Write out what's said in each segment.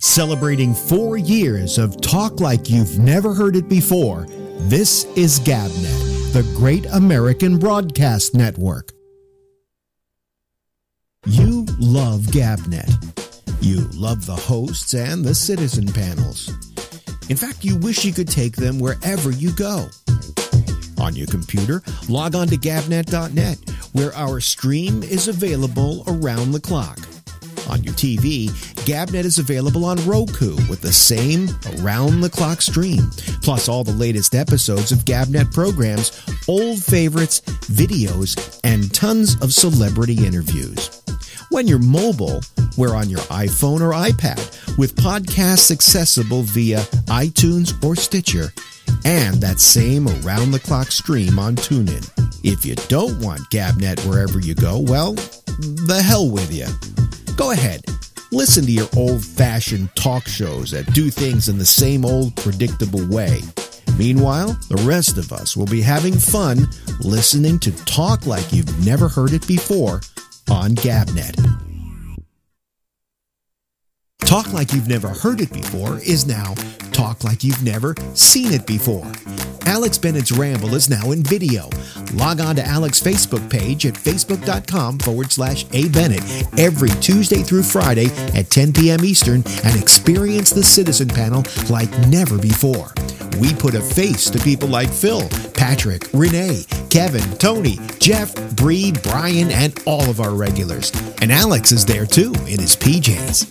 Celebrating 4 years of talk like you've never heard it before, this is GabNet, the Great American Broadcast Network. You love GabNet. You love the hosts and the citizen panels. In fact, you wish you could take them wherever you go. On your computer, log on to gabnet.net, where our stream is available around the clock. On your TV, GabNet is available on Roku with the same around-the-clock stream, plus all the latest episodes of GabNet programs, old favorites, videos, and tons of celebrity interviews. When you're mobile, we're on your iPhone or iPad with podcasts accessible via iTunes or Stitcher, and that same around-the-clock stream on TuneIn. If you don't want GabNet wherever you go, well, the hell with you. Go ahead, listen to your old-fashioned talk shows that do things in the same old predictable way. Meanwhile, the rest of us will be having fun listening to talk like you've never heard it before on GabNet. Talk like you've never heard it before is now talk like you've never seen it before. Alex Bennett's Ramble is now in video. Log on to Alex's Facebook page at facebook.com/abennett every Tuesday through Friday at 10 p.m. Eastern and experience the Citizen Panel like never before. We put a face to people like Phil, Patrick, Renee, Kevin, Tony, Jeff, Bree, Brian, and all of our regulars. And Alex is there too, in his PJs.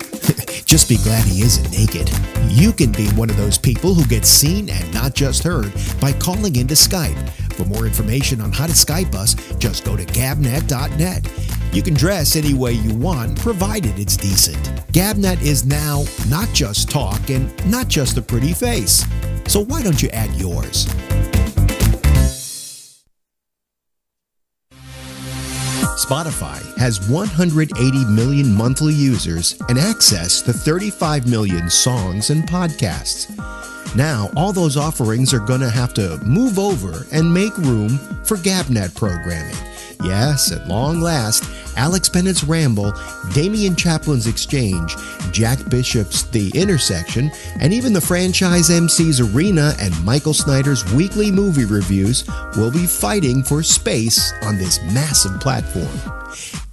Just be glad he isn't naked. You can be one of those people who gets seen and not just heard by calling into Skype. For more information on how to Skype us, just go to gabnet.net. You can dress any way you want, provided it's decent. GabNet is now not just talk and not just a pretty face. So why don't you add yours? Spotify has 180 million monthly users and access to 35 million songs and podcasts. Now, all those offerings are going to have to move over and make room for GabNet programming. Yes, at long last, Alex Bennett's Ramble, Damian Chaplin's Exchange, Jack Bishop's The Intersection, and even the franchise MC's Arena and Michael Snyder's weekly movie reviews will be fighting for space on this massive platform.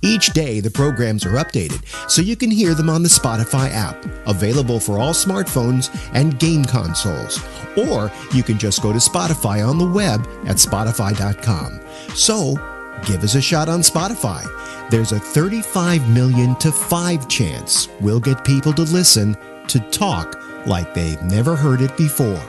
Each day, the programs are updated, so you can hear them on the Spotify app, available for all smartphones and game consoles. Or you can just go to Spotify on the web at spotify.com. So, give us a shot on Spotify. There's a 35 million to 5 chance we'll get people to listen to talk like they've never heard it before.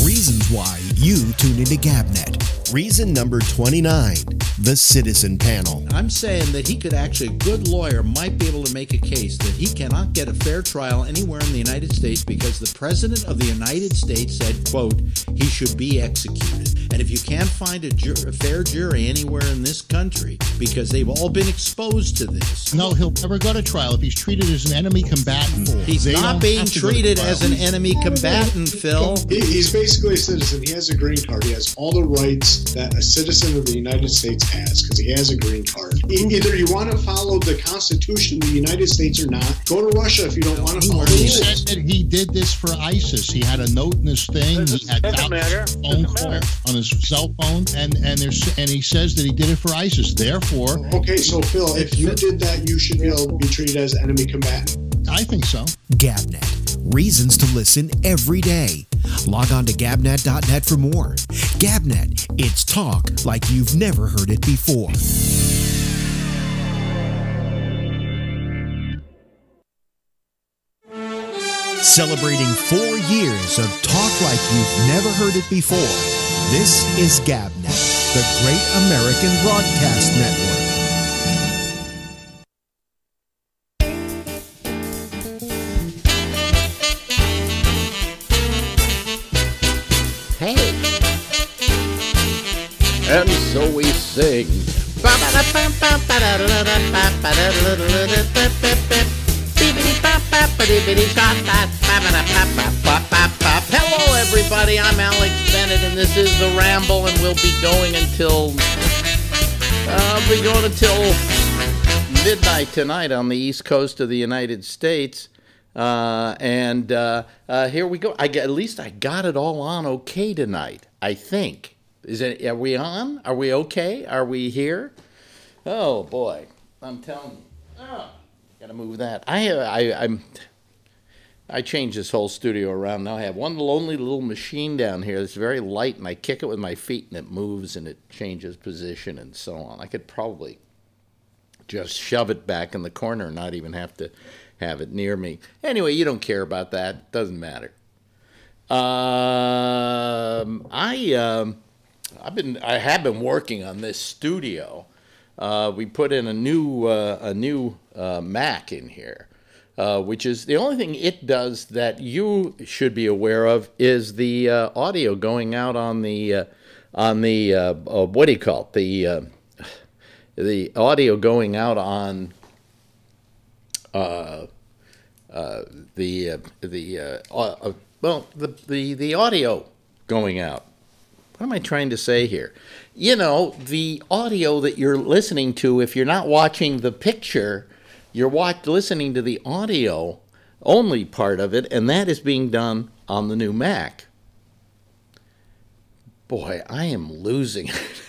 Reasons why you tune into GabNet. Reason number 29, the Citizen Panel. I'm saying that he could actually, a good lawyer might be able to make a case that he cannot get a fair trial anywhere in the United States because the President of the United States said, quote, he should be executed. And if you can't find a fair jury anywhere in this country because they've all been exposed to this. No, he'll never go to trial if he's treated as an enemy combatant. He's not being treated as an enemy combatant, Phil. He's basically a citizen. He has a green card. He has all the rights that a citizen of the United States has because he has a green card. Either you want to follow the Constitution of the United States or not. Go to Russia if you don't want to follow the He rules. said that he did this for ISIS. He had a note in his thing. He had phone calls on his cell phone, and he says that he did it for ISIS. Therefore, Okay, so Phil, if you did that, you should be able to be treated as an enemy combatant. I think so. GabNet. Reasons to listen every day. Log on to gabnet.net for more. GabNet. It's talk like you've never heard it before. Celebrating 4 years of talk like you've never heard it before. This is GabNet, the Great American Broadcast Network. Hey, and so we sing. Hello, everybody. I'm Alex Bennett, and this is the Ramble, and we'll be going until midnight tonight on the East Coast of the United States. And here we go. At least I got it all on okay tonight, I think. Are we on? Are we okay? Are we here? Oh, boy. I'm telling you. Oh, got to move that. I changed this whole studio around. Now I have one lonely little machine down here that's very light, and I kick it with my feet, and it moves, and it changes position, and so on. I could probably just shove it back in the corner and not even have to have it near me. Anyway, you don't care about that. Doesn't matter. I have been working on this studio. We put in a new Mac in here, which is the only thing it does that you should be aware of is the audio going out on the what do you call it, the audio going out on the audio going out. What am I trying to say here? You know, the audio that you're listening to, if you're not watching the picture, you're listening to the audio only part of it, and that is being done on the new Mac. Boy, I am losing it.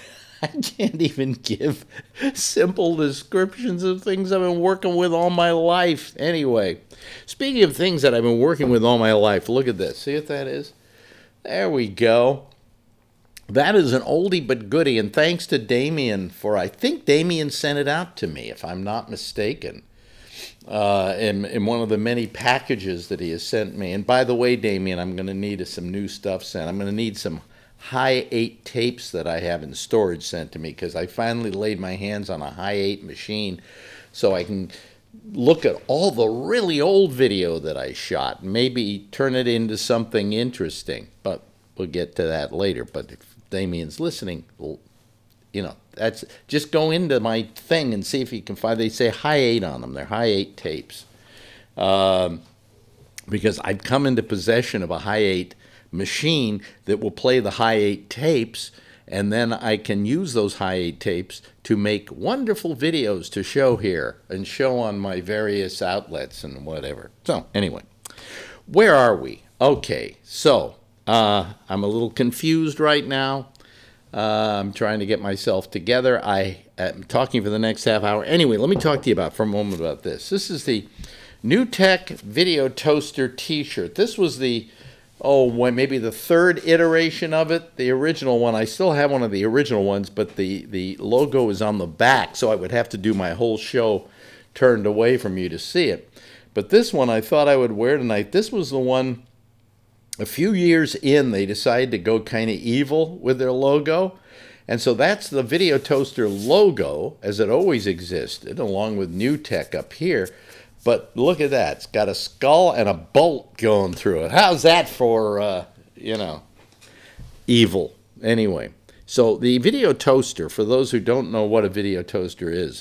I can't even give simple descriptions of things I've been working with all my life. Anyway, speaking of things that I've been working with all my life, look at this. See what that is? There we go. That is an oldie but goodie, and thanks to Damien I think Damien sent it out to me, if I'm not mistaken, in one of the many packages that he has sent me. And by the way, Damien, I'm going to need some new stuff sent. I'm going to need some high 8 tapes that I have in storage sent to me, because I finally laid my hands on a high 8 machine so I can look at all the really old video that I shot, maybe turn it into something interesting. But we'll get to that later. But if Damien's listening, you know, that's just go into my thing and see if you can find. They say high 8 on them. They're high 8 tapes, because I've come into possession of a high 8 machine that will play the high 8 tapes, and then I can use those high 8 tapes to make wonderful videos to show here and show on my various outlets and whatever. So anyway, where are we? Okay, so I'm a little confused right now. I'm trying to get myself together. I am talking for the next half hour. Anyway, let me talk to you for a moment about this. This is the New Tech Video Toaster T-shirt. This was maybe the third iteration of it. The original one, I still have one of the original ones, but the logo is on the back, so I would have to do my whole show turned away from you to see it. But this one I thought I would wear tonight. This was the one, a few years in, they decided to go kind of evil with their logo. And so that's the Video Toaster logo, as it always existed, along with New Tech up here. But look at that. It's got a skull and a bolt going through it. How's that for, evil? Anyway, so the Video Toaster, for those who don't know what a Video Toaster was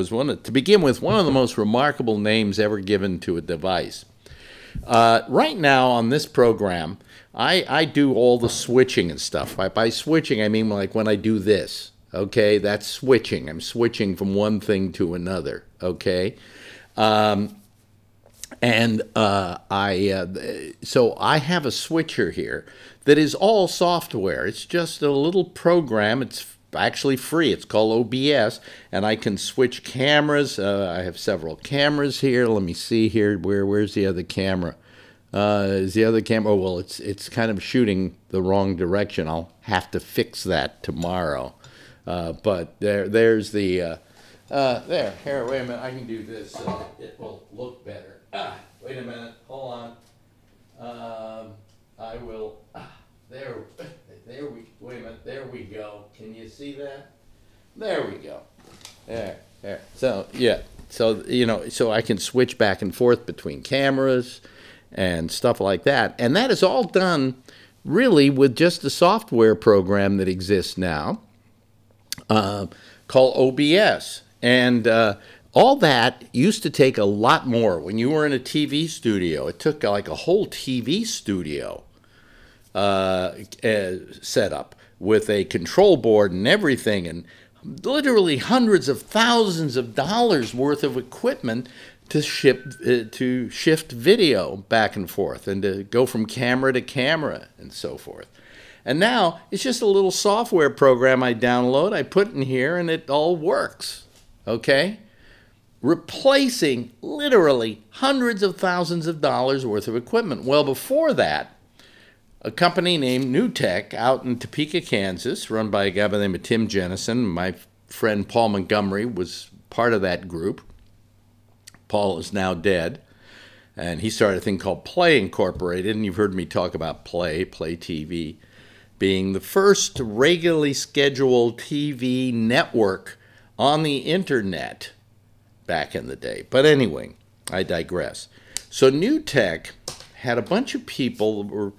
to begin with, one of the most remarkable names ever given to a device. Right now on this program, I do all the switching and stuff. By switching, I mean like when I do this. Okay, that's switching. I'm switching from one thing to another. Okay. So I have a switcher here that is all software. It's just a little program. It's actually free. It's called OBS, and I can switch cameras. I have several cameras here. Let me see here. Where's the other camera? Is the other camera? Oh, well, it's kind of shooting the wrong direction. I'll have to fix that tomorrow. But there's the. Here, wait a minute, I can do this so it will look better. Wait a minute, hold on. I will, wait a minute, there we go. Can you see that? There we go. There. So, yeah, so I can switch back and forth between cameras and stuff like that. And that is all done really with just a software program that exists now called OBS. And all that used to take a lot more. When you were in a TV studio, it took like a whole TV studio set up with a control board and everything, and literally hundreds of thousands of dollars worth of equipment to shift video back and forth and to go from camera to camera and so forth. And now it's just a little software program I download, I put in here, and it all works, okay? Replacing literally hundreds of thousands of dollars worth of equipment. Well, before that, a company named New Tech out in Topeka, Kansas, run by a guy by the name of Tim Jennison. My friend Paul Montgomery was part of that group. Paul is now dead, and he started a thing called Play Incorporated, and you've heard me talk about Play TV, being the first regularly scheduled TV network on the internet back in the day. But anyway, I digress. So New Tech had a bunch of people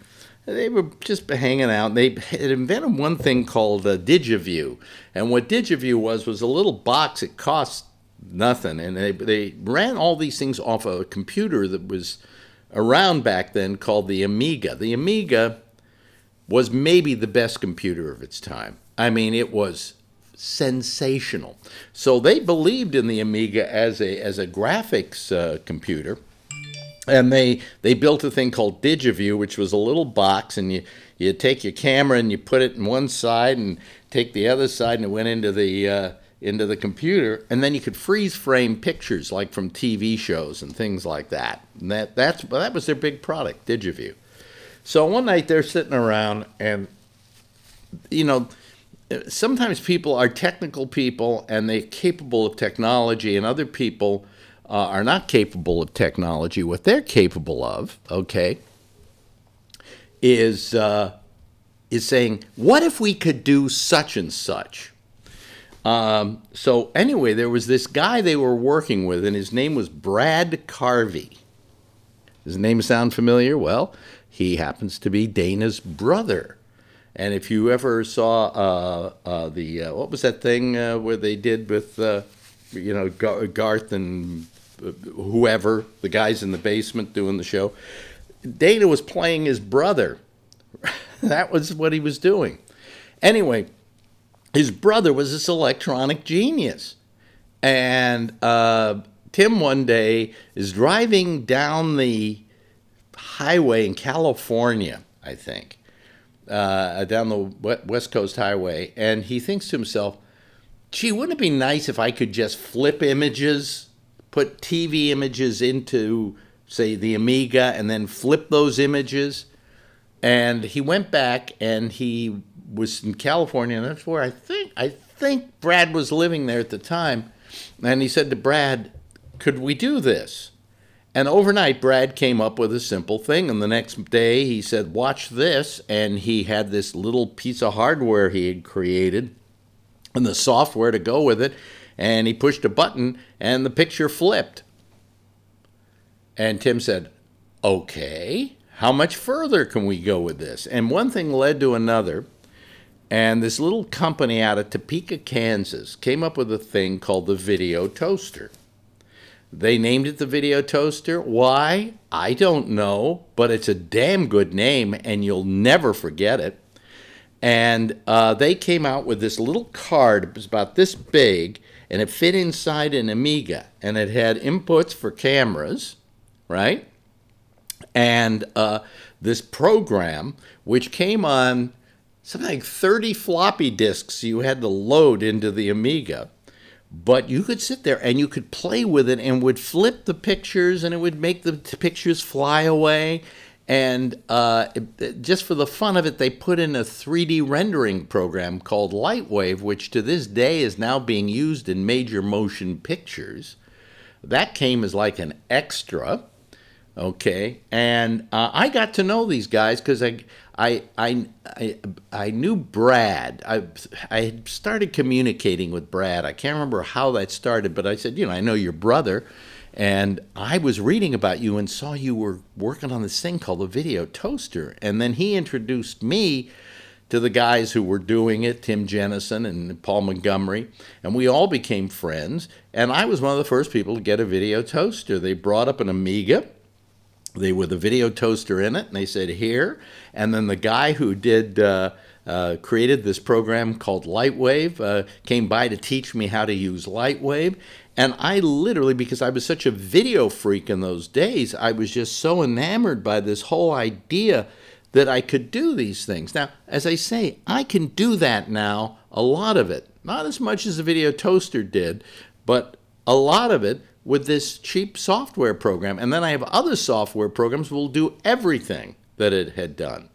they were just hanging out. They had invented one thing called DigiView. And what DigiView was a little box. It cost nothing. And they ran all these things off of a computer that was around back then called the Amiga. The Amiga was maybe the best computer of its time. I mean, it was sensational. So they believed in the Amiga as a graphics computer. And they built a thing called DigiView, which was a little box, and you take your camera and you put it in one side and take the other side, and it went into the computer, and then you could freeze frame pictures like from TV shows and things like that. And that was their big product, DigiView. So one night they're sitting around, and sometimes people are technical people and they're capable of technology, and other people are not capable of technology. What they're capable of, okay, is saying, what if we could do such and such? So anyway, there was this guy they were working with, and his name was Brad Carvey. Does the name sound familiar? Well, he happens to be Dana's brother. And if you ever saw what was that thing where they did with, Garth and whoever, the guys in the basement doing the show, Dana was playing his brother. That was what he was doing. Anyway, his brother was this electronic genius. And Tim one day is driving down the highway in California, I think, down the West Coast Highway, and he thinks to himself, gee, wouldn't it be nice if I could just flip images, put TV images into, say, the Amiga, and then flip those images? And he went back, and he was in California, and that's where I think Brad was living there at the time. And he said to Brad, could we do this? And overnight, Brad came up with a simple thing, and the next day he said, watch this, and he had this little piece of hardware he had created and the software to go with it, and he pushed a button, and the picture flipped. And Tim said, okay, how much further can we go with this? And one thing led to another, and this little company out of Topeka, Kansas, came up with a thing called the video toaster. They named it the video toaster. Why? I don't know, but it's a damn good name, and you'll never forget it. And they came out with this little card. It was about this big, and it fit inside an Amiga, and it had inputs for cameras, right? And this program, which came on something like 30 floppy disks you had to load into the Amiga. But you could sit there and you could play with it and would flip the pictures, and it would make the pictures fly away. And just for the fun of it, they put in a 3D rendering program called Lightwave, which to this day is now being used in major motion pictures. That came as like an extra, okay? And I got to know these guys because I knew Brad. I had started communicating with Brad. I can't remember how that started, but I said, I know your brother, and I was reading about you and saw you were working on this thing called the video toaster. And then he introduced me to the guys who were doing it, Tim Jennison and Paul Montgomery, and we all became friends. And I was one of the first people to get a video toaster. They brought up an Amiga. They with a video toaster in it, and they said, here. And then the guy who did created this program called Lightwave, came by to teach me how to use Lightwave. And I literally, because I was such a video freak in those days, I was just so enamored by this whole idea that I could do these things. Now, as I say, I can do that now, a lot of it. Not as much as the video toaster did, but a lot of it with this cheap software program. And then I have other software programs that will do everything that it had done.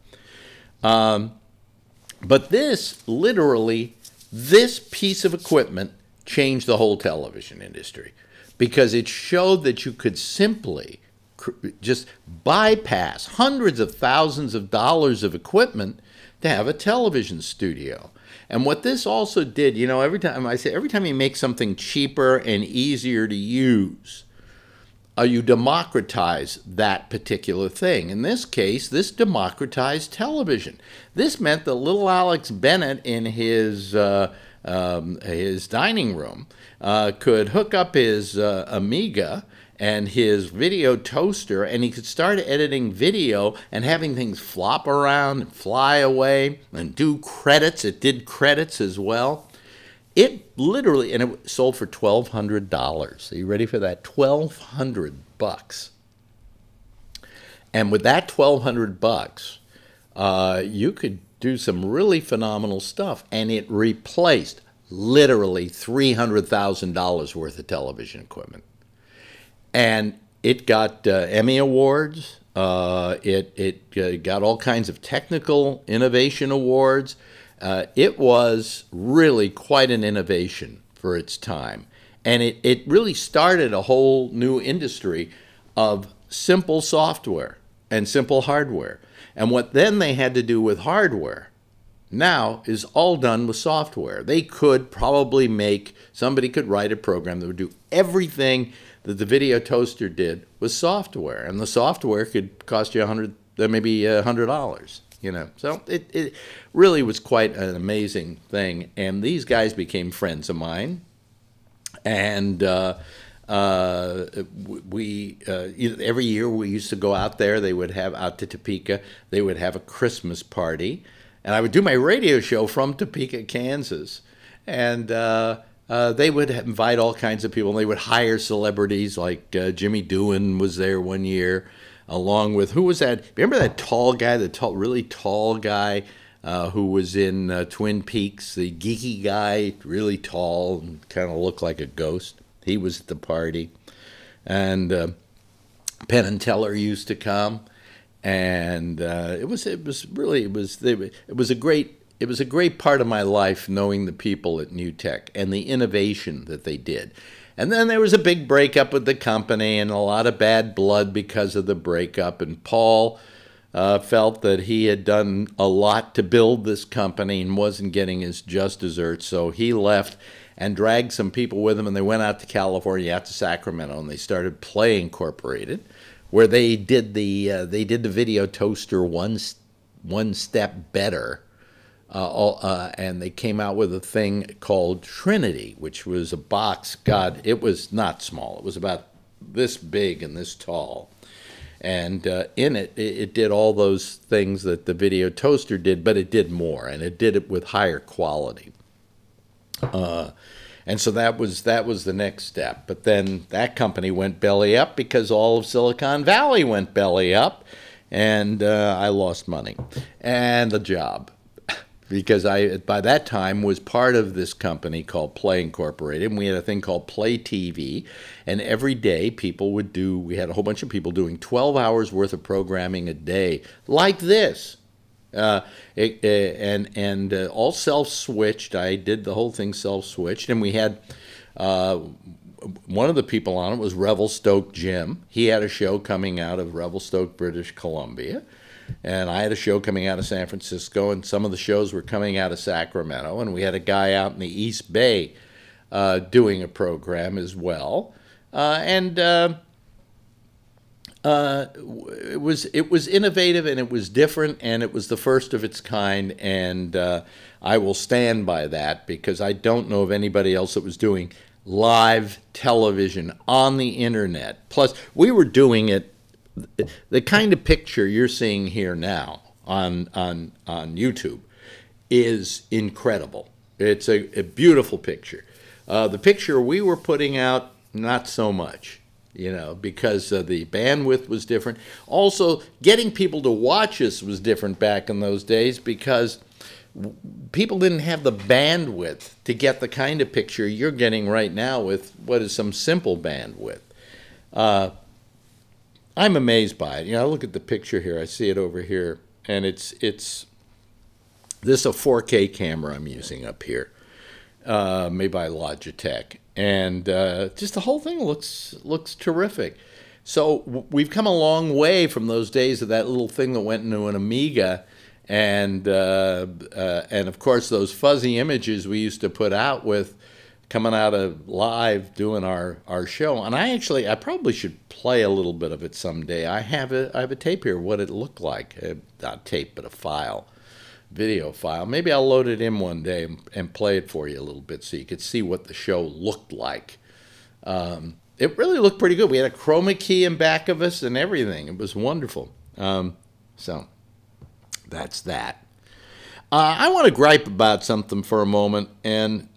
But this, literally, this piece of equipment changed the whole television industry because it showed that you could simply just bypass hundreds of thousands of dollars of equipment to have a television studio. And what this also did, you know, every time you make something cheaper and easier to use, you democratize that particular thing. In this case, this democratized television. This meant that little Alex Bennett in his dining room could hook up his Amiga and his video toaster, and he could start editing video and having things flop around and fly away and do credits. It did credits as well. It literally, and it sold for $1,200. Are you ready for that? $1,200. And with that $1,200, you could do some really phenomenal stuff. And it replaced literally $300,000 worth of television equipment. And it got Emmy Awards. It got all kinds of technical innovation awards. It was really quite an innovation for its time. And it really started a whole new industry of simple software and simple hardware. And what then they had to do with hardware now is all done with software. They could probably somebody could write a program that would do everything that the video toaster did with software. And the software could cost you maybe $100. You know, so it really was quite an amazing thing. And these guys became friends of mine. And every year we used to go out there. They would have out to Topeka. They would have a Christmas party. And I would do my radio show from Topeka, Kansas. And they would invite all kinds of people. And they would hire celebrities like Jimmy Doohan was there one year. Along with, who was that? Remember that tall guy, really tall guy who was in Twin Peaks, the geeky guy, really tall and kind of looked like a ghost. He was at the party. And Penn and Teller used to come. And it was a great part of my life knowing the people at New Tech and the innovation that they did. And then there was a big breakup with the company and a lot of bad blood because of the breakup. And Paul felt that he had done a lot to build this company and wasn't getting his just desserts. So he left and dragged some people with him, and they went out to California, out to Sacramento, and they started Play Incorporated, where they did the video toaster one step better. And they came out with a thing called Trinity, which was a box. God, it was not small. It was about this big and this tall. And in it, it did all those things that the video toaster did, but it did more, and it did it with higher quality. And so that was the next step. But then that company went belly up because all of Silicon Valley went belly up, and I lost money and the job. Because I, by that time, was part of this company called Play Incorporated, and we had a thing called Play TV, and every day we had a whole bunch of people doing 12 hours worth of programming a day, like this, all self-switched. I did the whole thing self-switched, and we had, one of the people on it was Revelstoke Jim. He had a show coming out of Revelstoke, British Columbia. And I had a show coming out of San Francisco, and some of the shows were coming out of Sacramento. And we had a guy out in the East Bay doing a program as well. It was innovative, and it was different, and it was the first of its kind. And I will stand by that because I don't know of anybody else that was doing live television on the internet. Plus, we were doing it. The kind of picture you're seeing here now on YouTube is incredible. It's a beautiful picture. The picture we were putting out, not so much, because the bandwidth was different. Also, getting people to watch us was different back in those days because people didn't have the bandwidth to get the kind of picture you're getting right now with what is some simple bandwidth. I'm amazed by it. I look at the picture here. I see it over here, and this is a 4K camera I'm using up here, made by Logitech, and just the whole thing looks terrific. So we've come a long way from those days of that little thing that went into an Amiga, and of course those fuzzy images we used to put out with coming out of live doing our show. And I probably should play a little bit of it someday. I have a tape here, what it looked like. Not tape, but a file, video file. Maybe I'll load it in one day and play it for you a little bit so you could see what the show looked like. It really looked pretty good. We had a chroma key in back of us and everything. It was wonderful. So that's that. I want to gripe about something for a moment, and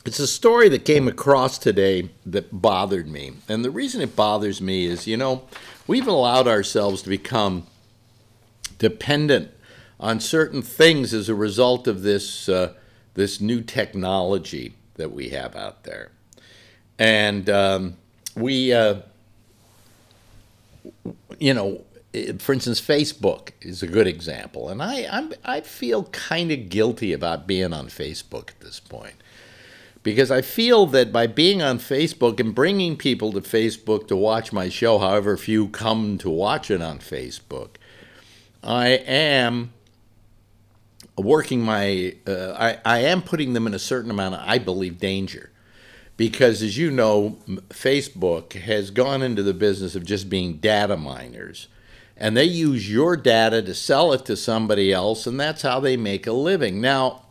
it's a story that came across today that bothered me. And the reason it bothers me is, we've allowed ourselves to become dependent on certain things as a result of this new technology that we have out there. And for instance, Facebook is a good example. And I feel kind of guilty about being on Facebook at this point. Because I feel that by being on Facebook and bringing people to Facebook to watch my show, however few come to watch it on Facebook, I am working I am putting them in a certain amount of, I believe, danger. Because as you know, Facebook has gone into the business of just being data miners. And they use your data to sell it to somebody else, and that's how they make a living. Now,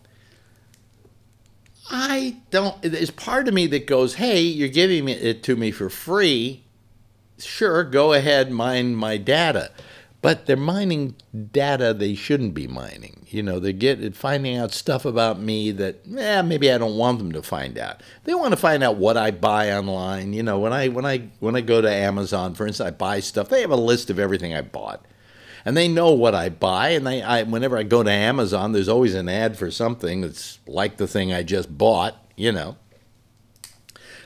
there's part of me that goes, hey, you're giving it to me for free. Sure, go ahead, mine my data. But they're mining data they shouldn't be mining. They're finding out stuff about me that, maybe I don't want them to find out. They want to find out what I buy online. When I go to Amazon, for instance, I buy stuff. They have a list of everything I bought. And they know what I buy, and whenever I go to Amazon, there's always an ad for something that's like the thing I just bought, And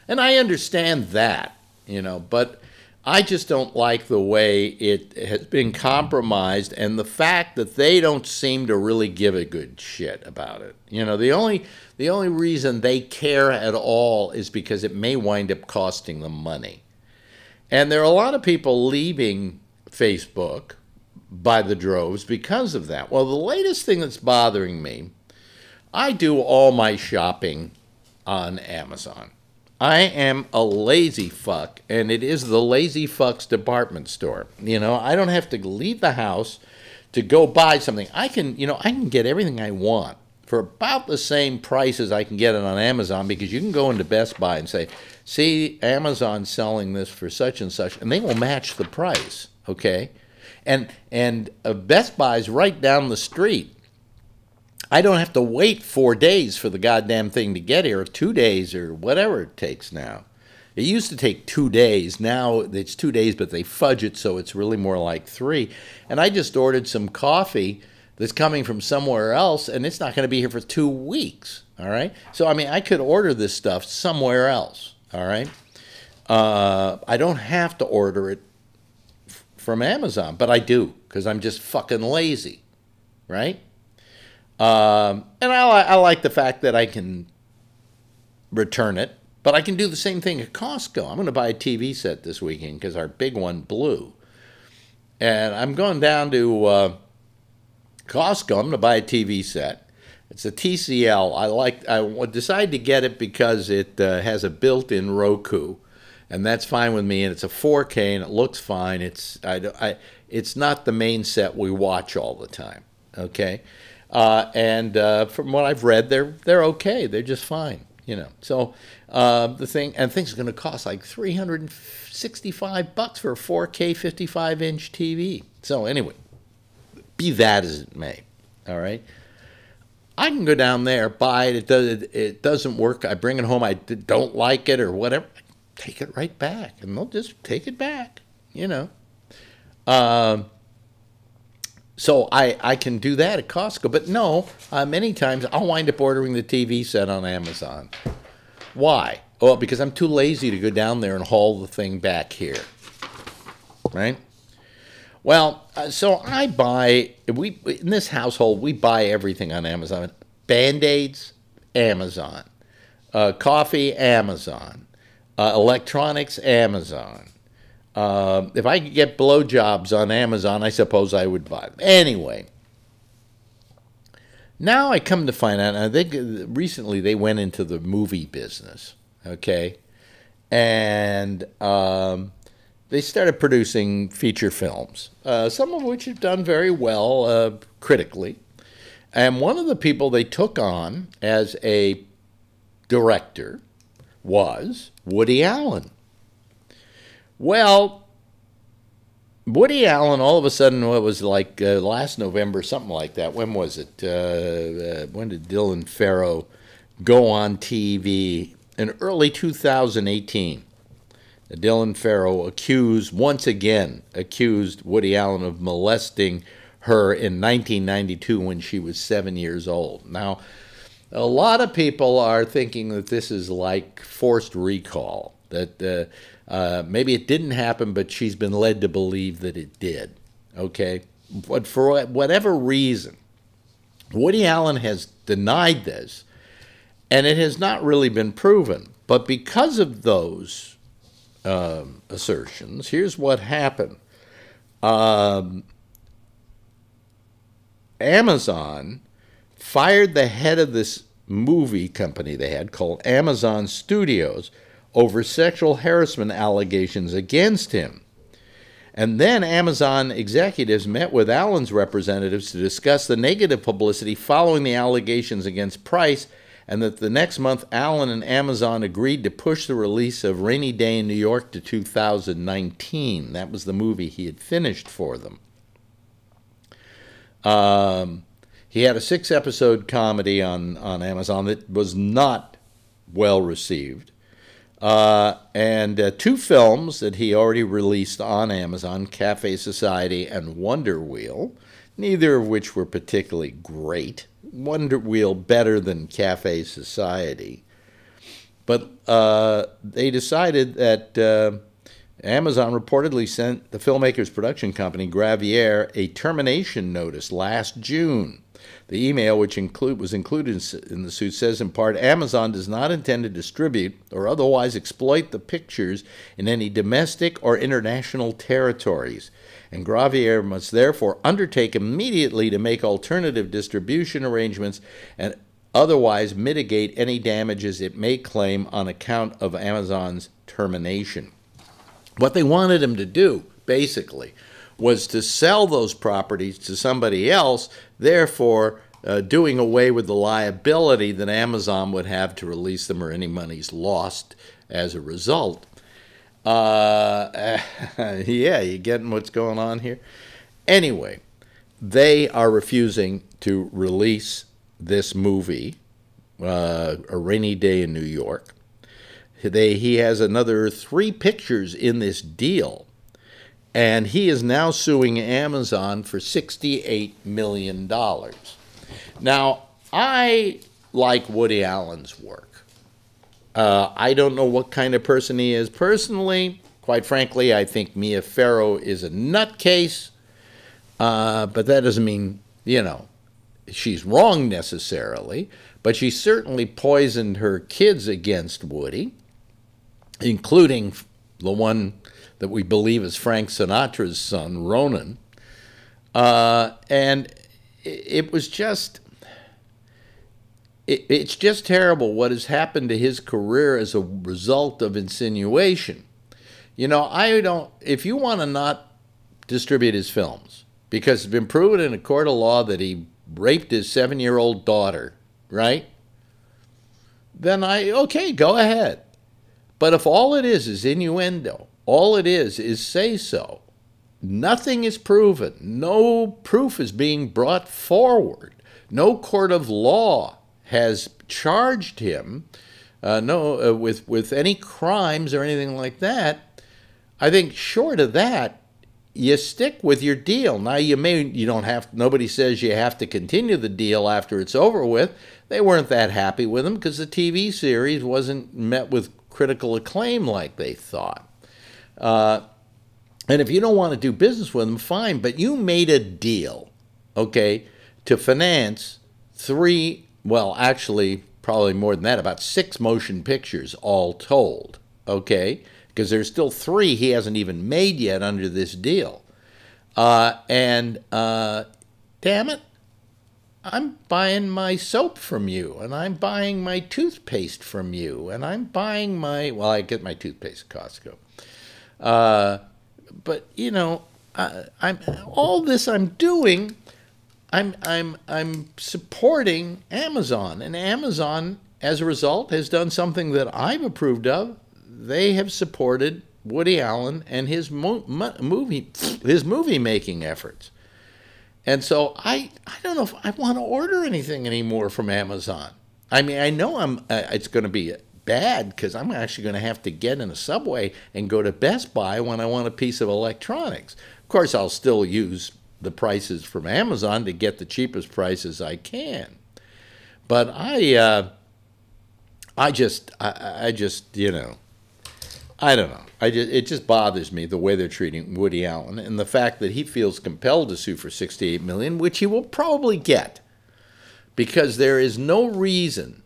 I understand that, but I just don't like the way it has been compromised and the fact that they don't seem to really give a good shit about it. The only reason they care at all is because it may wind up costing them money. And there are a lot of people leaving Facebook by the droves because of that. Well, the latest thing that's bothering me, I do all my shopping on Amazon. I am a lazy fuck, and it is the lazy fuck's department store. I don't have to leave the house to go buy something. I can get everything I want for about the same price as I can get it on Amazon, because you can go into Best Buy and say, see, Amazon's selling this for such and such, and they will match the price, okay? And Best Buy's right down the street. I don't have to wait 4 days for the goddamn thing to get here, or 2 days, or whatever it takes now. It used to take 2 days. Now it's 2 days, but they fudge it so it's really more like 3. And I just ordered some coffee that's coming from somewhere else, and it's not going to be here for 2 weeks, all right? So, I could order this stuff somewhere else, all right? I don't have to order it from Amazon, but I do, because I'm just fucking lazy, right? And I like the fact that I can return it, but I can do the same thing at Costco. I'm going to buy a TV set this weekend because our big one blew. And I'm going down to Costco. I'm going to buy a TV set. It's a TCL. I decided to get it because it has a built-in Roku. And that's fine with me, and it's a 4K, and it looks fine. It's not the main set we watch all the time, okay? And from what I've read, they're okay. They're just fine, So things are going to cost like $365 for a 4K 55-inch TV. So anyway, Be that as it may, all right? I can go down there, buy it, it doesn't work, I bring it home, I don't like it or whatever, take it right back, and they'll just take it back, you know. So I can do that at Costco, but no, many times I'll wind up ordering the TV set on Amazon. Why? Well, because I'm too lazy to go down there and haul the thing back here, right? Well, so I buy, in this household, we buy everything on Amazon. Band-Aids, Amazon. Coffee, Amazon. Electronics, Amazon. If I could get blowjobs on Amazon, I suppose I would buy them. Anyway, now I come to find out, and I think recently they went into the movie business, okay? And they started producing feature films, some of which have done very well critically. And one of the people they took on as a director was Woody Allen. Well, Woody Allen, all of a sudden, what was like last November, something like that. When was it? When did Dylan Farrow go on TV? In early 2018. Dylan Farrow once again accused Woody Allen of molesting her in 1992 when she was 7 years old. Now, a lot of people are thinking that this is like forced recall, that maybe it didn't happen, but she's been led to believe that it did, okay? But for whatever reason, Woody Allen has denied this, and it has not really been proven. But because of those assertions, here's what happened. Amazon fired the head of this movie company they had called Amazon Studios over sexual harassment allegations against him. And then Amazon executives met with Allen's representatives to discuss the negative publicity following the allegations against Price, and that the next month Allen and Amazon agreed to push the release of Rainy Day in New York to 2019. That was the movie he had finished for them. He had a 6-episode comedy on Amazon that was not well received. And 2 films that he already released on Amazon, Cafe Society and Wonder Wheel, neither of which were particularly great. Wonder Wheel better than Cafe Society. But they decided that Amazon reportedly sent the filmmaker's production company, Gravier, a termination notice last June. The email, which was included in the suit, says in part, Amazon does not intend to distribute or otherwise exploit the pictures in any domestic or international territories, and Gravier must therefore undertake immediately to make alternative distribution arrangements and otherwise mitigate any damages it may claim on account of Amazon's termination. What they wanted him to do, basically, was to sell those properties to somebody else, therefore doing away with the liability that Amazon would have to release them or any monies lost as a result. Yeah, you getting what's going on here? Anyway, they are refusing to release this movie, A Rainy Day in New York. He has another 3 pictures in this deal, and he is now suing Amazon for $68 million. Now, I like Woody Allen's work. I don't know what kind of person he is personally. Quite frankly, I think Mia Farrow is a nutcase, but that doesn't mean, she's wrong necessarily, but she certainly poisoned her kids against Woody, including the one that we believe is Frank Sinatra's son, Ronan. And it was just, it's just terrible what has happened to his career as a result of insinuation. If you want to not distribute his films, because it's been proven in a court of law that he raped his 7-year-old daughter, right? Then okay, go ahead. But if all it is innuendo, all it is say so, nothing is proven. No proof is being brought forward. No court of law has charged him with any crimes or anything like that. I think short of that, you stick with your deal. Now nobody says you have to continue the deal after it's over with. They weren't that happy with him because the TV series wasn't met with critical acclaim like they thought. And if you don't want to do business with them, fine, but you made a deal, okay, to finance probably more than that, about 6 motion pictures all told, okay? Because there's still 3 he hasn't even made yet under this deal. Damn it, I'm buying my soap from you, and I'm buying my toothpaste from you, and I'm buying I get my toothpaste at Costco. But I'm supporting Amazon, and Amazon, as a result, has done something that I've approved of. They have supported Woody Allen and his movie making efforts. And so I don't know if I want to order anything anymore from Amazon. I mean, I know it's going to be bad because I'm actually going to have to get in a subway and go to Best Buy when I want a piece of electronics. Of course, I'll still use the prices from Amazon to get the cheapest prices I can. But I just I don't know. It just bothers me the way they're treating Woody Allen and the fact that he feels compelled to sue for $68 million, which he will probably get, because there is no reason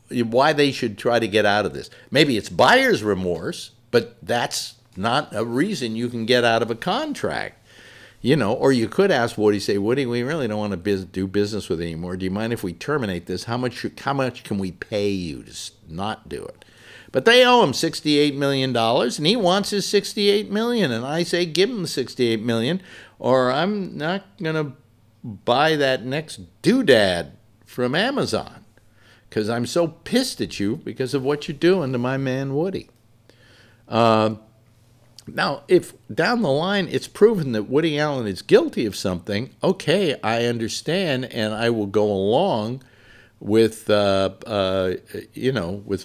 why they should try to get out of this. Maybe it's buyer's remorse, but that's not a reason you can get out of a contract. Or you could ask Woody, say, Woody, we really don't want to do business with you anymore. Do you mind if we terminate this? How much can we pay you to not do it? But they owe him $68 million, and he wants his $68 million. And I say, give him the $68 million, or I'm not going to buy that next doodad from Amazon, because I'm so pissed at you because of what you're doing to my man Woody. Now, if down the line it's proven that Woody Allen is guilty of something, okay, I understand, and I will go along with with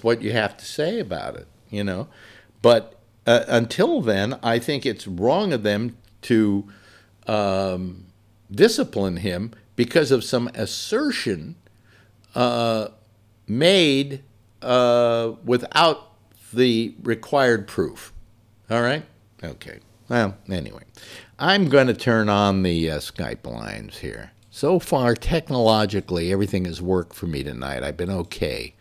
what you have to say about it, But until then, I think it's wrong of them to discipline him because of some assertion made without the required proof. All right? Okay. Well, anyway, I'm going to turn on the Skype lines here. So far, technologically, everything has worked for me tonight. I've been okay.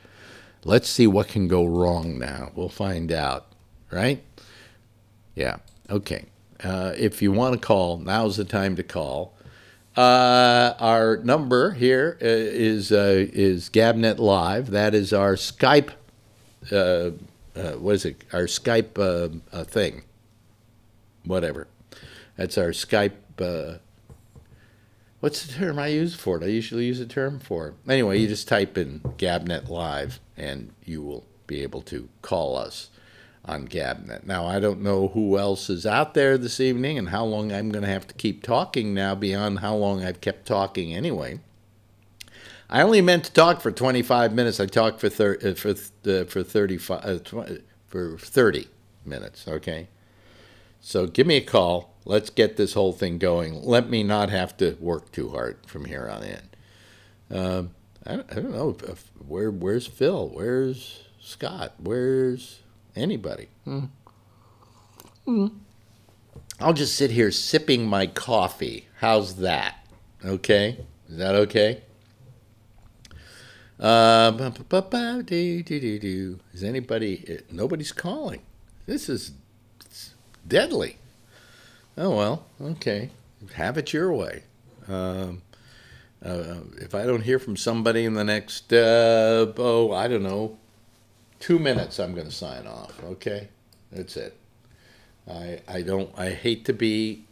Let's see what can go wrong now. We'll find out, right? Yeah, okay. If you want to call, now's the time to call. Our number here is Gabnet Live. That is our Skype, what is it? Our Skype thing. Whatever. That's our Skype. What's the term I use for it? I usually use a term for it. Anyway, you just type in Gabnet Live, and you will be able to call us on Gabnet. Now, I don't know who else is out there this evening and how long I'm going to have to keep talking now beyond how long I've kept talking anyway. I only meant to talk for 25 minutes. I talked for 30 minutes, okay? So give me a call. Let's get this whole thing going. Let me not have to work too hard from here on in. I don't know. Where's Phil? Where's Scott? Where's anybody? I'll just sit here sipping my coffee. How's that? Okay? Is that okay? Is anybody? Nobody's calling. This is deadly. Oh, well, okay. Have it your way. If I don't hear from somebody in the next, I don't know, 2 minutes, I'm going to sign off, okay? That's it. I hate to be,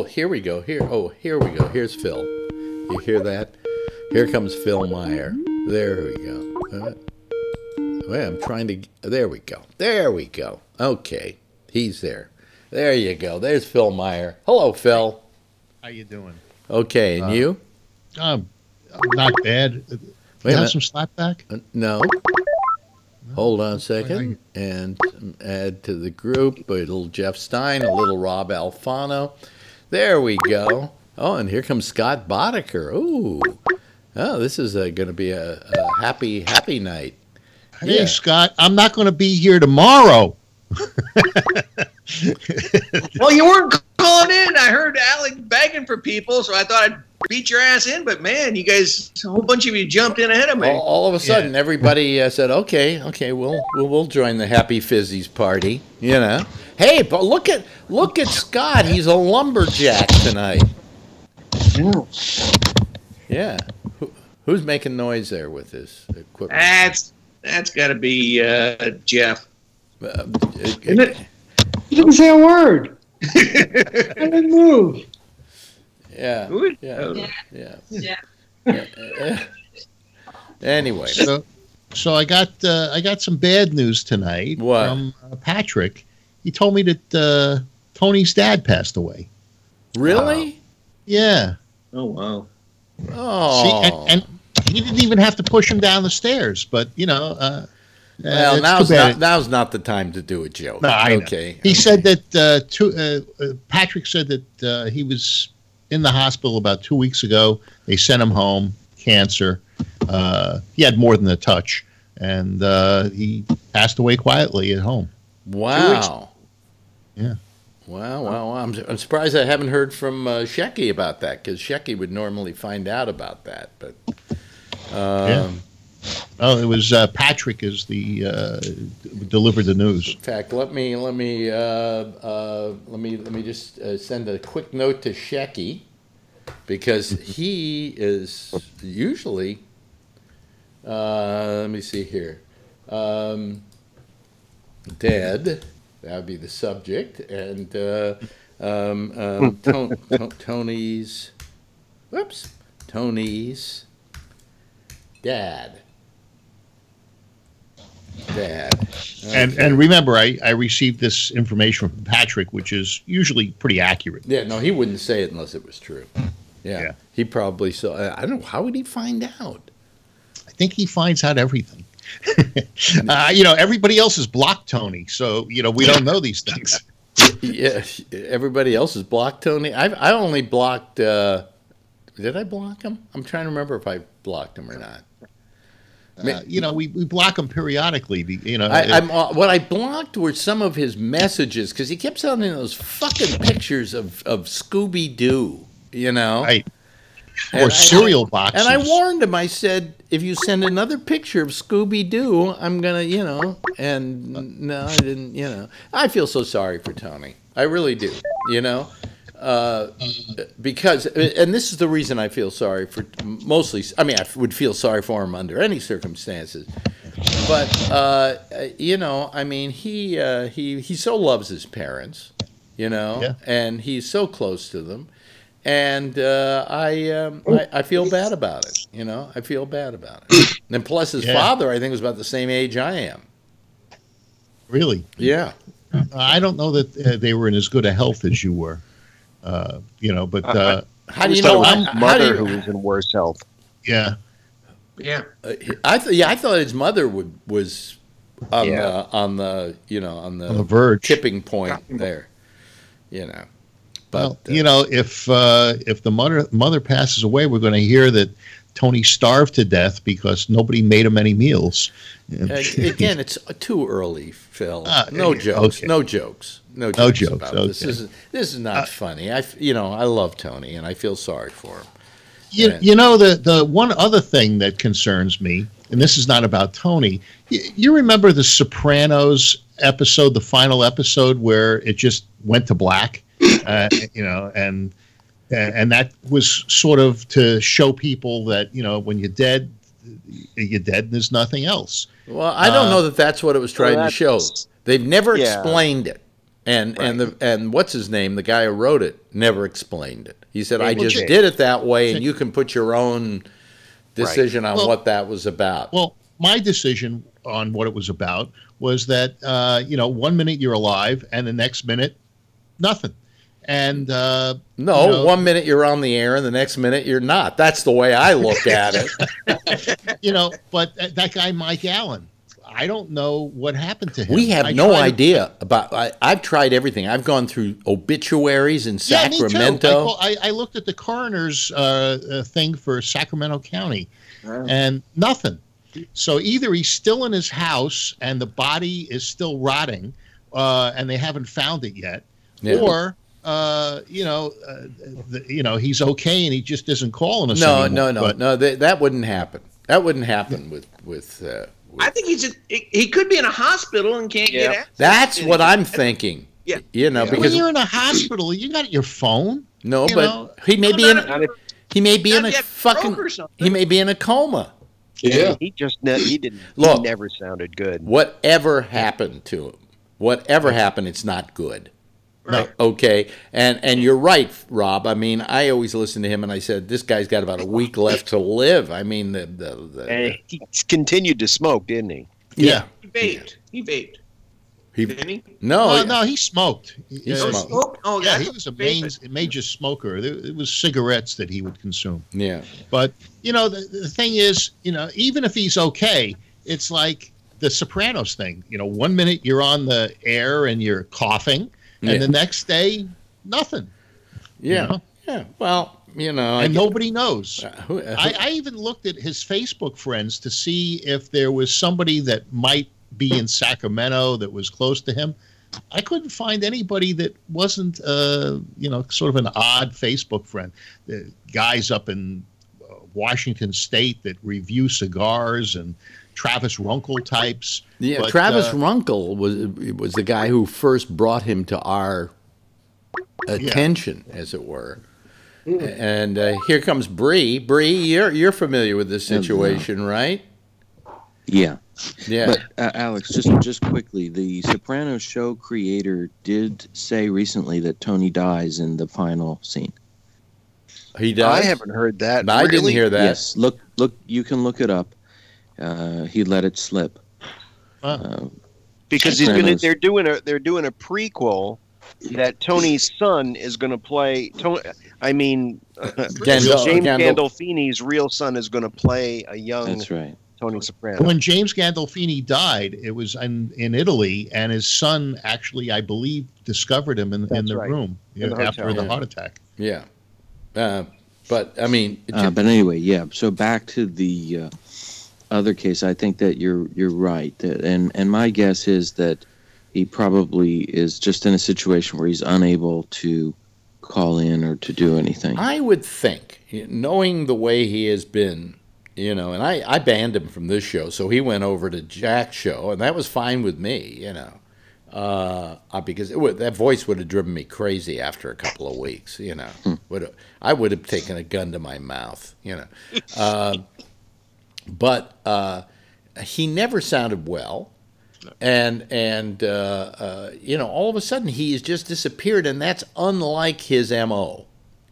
here we go. Here we go. Here's Phil. You hear that? Here comes Phil Meyer. There we go. Wait, I'm trying to, there we go. Okay, he's there. There you go. There's Phil Meyer. Hello, Phil. How you doing? Okay, and you? Not bad. You have some slapback? No. Hold on a second. And add to the group a little Jeff Stein, a little Rob Alfano. There we go. Oh, and here comes Scott Boddicker. Ooh. Oh, this is going to be a happy night. Hey, Yeah. Scott, I'm not going to be here tomorrow. Well, you weren't calling in. I heard Alec begging for people, so I thought I'd beat your ass in. But, man, you guys, a whole bunch of you jumped in ahead of me. All of a sudden, everybody said, okay, we'll join the Happy Fizzies party, you know. Hey, but look at Scott. He's a lumberjack tonight. Yeah. Who's making noise there with his equipment? That's got to be Jeff. Isn't it? You didn't say a word. I didn't move. Yeah. Who? Yeah. Anyway. So I got some bad news tonight from Patrick. He told me that Tony's dad passed away. Really? Yeah. Oh, wow. Oh. See, and he didn't even have to push him down the stairs, but well, now's not the time to do a joke. No, I know. Okay. He said that Patrick said that he was in the hospital about 2 weeks ago. They sent him home, cancer. He had more than a touch, and he passed away quietly at home. Wow. Yeah. Wow. I'm surprised I haven't heard from Shecky about that, because Shecky would normally find out about that. But yeah. Oh, it was Patrick is the delivered the news. In fact, let me just send a quick note to Shecky, because he is usually. Let me see here. Dead. That would be the subject, and Tony's dad. Okay. And remember, I received this information from Patrick, which is usually pretty accurate. Yeah, no, he wouldn't say it unless it was true. Yeah. He probably saw. I don't know, how would he find out? I think he finds out everything. Everybody else has blocked Tony, so we don't know these things. Yeah, everybody else has blocked Tony. I only blocked. Did I block him? I'm trying to remember if I blocked him or not. We block him periodically. What I blocked were some of his messages, because he kept sending those fucking pictures of Scooby Doo. Right. Or cereal boxes. And I warned him. I said, if you send another picture of Scooby Doo, I'm gonna, and no, I didn't. I feel so sorry for Tony. I really do. Because, and this is the reason I feel sorry for mostly. I mean, I would feel sorry for him under any circumstances, but I mean, he so loves his parents, and he's so close to them, and I feel bad about it. I feel bad about it. And plus, his father, I think, was about the same age I am. Really? Yeah. I don't know that they were in as good a health as you were. But how do you know? Mother who was in worse health. Yeah. I thought his mother was on the verge, tipping point there. But if the mother passes away, we're going to hear that Tony starved to death because nobody made him any meals. Again, it's too early, Phil. No jokes. Okay. No jokes. No jokes about it. This is not funny. I love Tony, and I feel sorry for him. The one other thing that concerns me, and this is not about Tony. You remember the Sopranos episode, the final episode where it just went to black, and that was sort of to show people that when you're dead, and there's nothing else. Well, I don't know that that's what it was trying to show. They've never explained it. And what's his name? The guy who wrote it never explained it. He said, "I just did it that way, and you can put your own decision on what that was about." Well, my decision on what it was about was that 1 minute you're alive, and the next minute nothing. And one minute you're on the air and the next minute you're not. That's the way I look at it. But that guy Mike Allen, I don't know what happened to him. We have no idea about. I've tried everything. I've gone through obituaries in Sacramento. Me too. I looked at the coroner's thing for Sacramento County, and nothing. So either he's still in his house and the body is still rotting, and they haven't found it yet, or he's okay and he just isn't calling us anymore. No. That wouldn't happen. That wouldn't happen with I think he could be in a hospital and can't get access. That's what I'm thinking. Yeah. Because when you're in a hospital, you got your phone. No, but he may be in a fucking. He may be in a coma. Yeah. He never sounded good. Whatever happened to him? Whatever happened, it's not good. Right. Okay. And you're right, Rob. I mean, I always listened to him, and I said, this guy's got about a week left to live. I mean, and he continued to smoke, didn't he? Yeah. He vaped. Didn't he? No, he smoked. He smoked. Oh, yeah, he was a major smoker. It was cigarettes that he would consume. Yeah. But, the thing is, even if he's okay, it's like the Sopranos thing. 1 minute you're on the air and you're coughing, and the next day, nothing. Yeah. Yeah. Well, and nobody knows. I even looked at his Facebook friends to see if there was somebody that might be in Sacramento that was close to him. I couldn't find anybody that wasn't, sort of an odd Facebook friend. The guys up in Washington State that review cigars and Travis Runkle types. Yeah, but, Travis Runkle was the guy who first brought him to our attention, as it were. And here comes Bree. Bree, you're familiar with this situation, right? Yeah. Yeah. But Alex, just quickly, the Sopranos show creator did say recently that Tony dies in the final scene. He does? I haven't heard that. I didn't hear that. Yes. Look. You can look it up. He let it slip. Because they're doing a prequel that Tony's son is going to play. James Gandolfini's real son is going to play a young. That's right. Tony Soprano. When James Gandolfini died, it was in Italy, and his son actually, I believe, discovered him in the room after the heart attack. Yeah. But I mean, but anyway, yeah. So back to the other case, I think that you're right, and my guess is that he probably is just in a situation where he's unable to call in or to do anything. I would think, knowing the way he has been, and I banned him from this show, so he went over to Jack's show, and that was fine with me, because that voice would have driven me crazy after a couple of weeks, I would have taken a gun to my mouth, but he never sounded well, and all of a sudden he has just disappeared, and that's unlike his MO.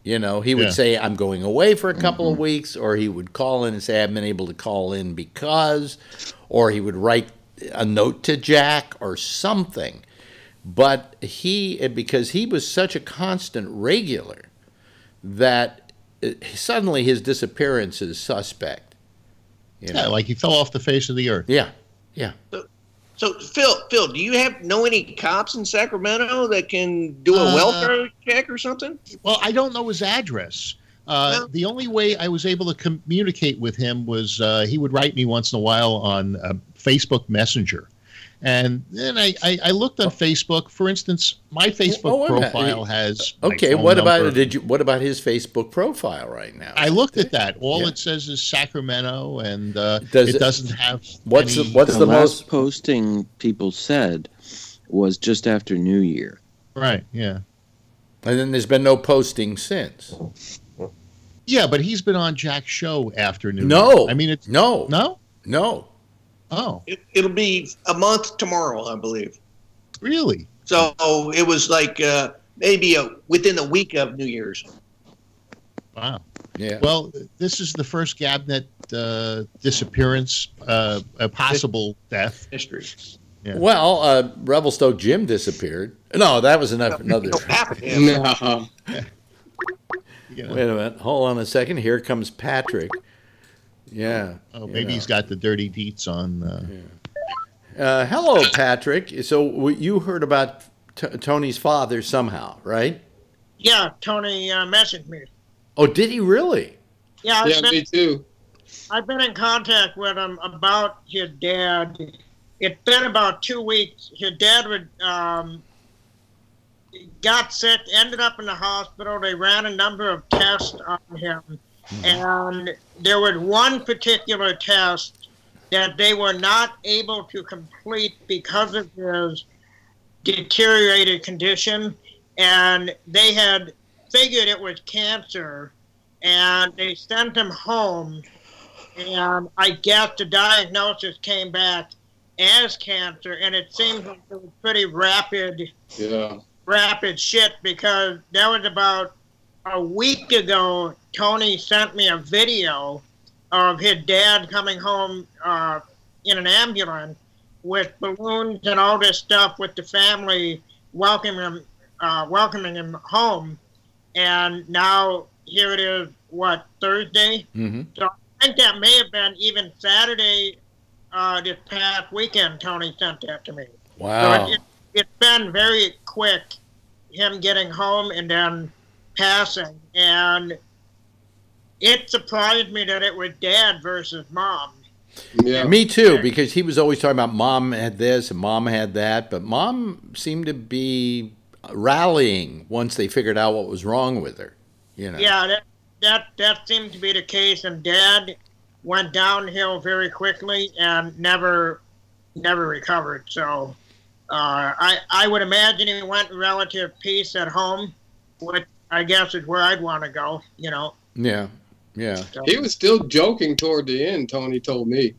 He would say, I'm going away for a couple of weeks, or he would call in and say, I haven't been able to call in because, or he would write a note to Jack or something. But because he was such a constant regular, that suddenly his disappearance is suspect. Like he fell off the face of the earth. Yeah. So Phil, do you know any cops in Sacramento that can do a welfare check or something? Well, I don't know his address. The only way I was able to communicate with him was he would write me once in a while on Facebook Messenger. And then I looked on Facebook. For instance, my Facebook profile has. Okay, what about his Facebook profile right now? I looked at that. All it says is Sacramento, and it doesn't have. What's the last posting people said was just after New Year. Right. Yeah. And then there's been no posting since. Yeah, but he's been on Jack's show after New Year. No, I mean it's no. Oh, it'll be a month tomorrow, I believe. Really? So it was like maybe within a week of New Year's. Wow. Yeah. Well, this is the first Gabnet disappearance, a possible death. History. Yeah. Well, Revelstoke Jim disappeared. No, that was another. No. You know. Wait a minute. Hold on a second. Here comes Patrick. Yeah. Oh, maybe he's got the dirty deets on. Hello, Patrick. So you heard about Tony's father somehow, right? Yeah, Tony messaged me. Oh, did he really? Yeah, Me too. I've been in contact with him about his dad. It's been about 2 weeks. His dad got sick, ended up in the hospital. They ran a number of tests on him. And there was one particular test that they were not able to complete because of his deteriorated condition. And they had figured it was cancer. And they sent him home. And I guess the diagnosis came back as cancer. And it seems like it was pretty rapid shit, because that was about a week ago. Tony sent me a video of his dad coming home in an ambulance with balloons and all this stuff, with the family welcoming him home. And now here it is, Thursday? Mm-hmm. So I think that may have been even Saturday this past weekend. Tony sent that to me. Wow. So it's been very quick, him getting home and then passing. And it surprised me that it was dad versus mom. Yeah. Me too, because he was always talking about mom had this and mom had that, but mom seemed to be rallying once they figured out what was wrong with her. You know. Yeah, that seemed to be the case, and dad went downhill very quickly and never recovered. So I would imagine he went in relative peace at home, which I guess is where I'd want to go, you know. Yeah. So, He was still joking toward the end, Tony told me.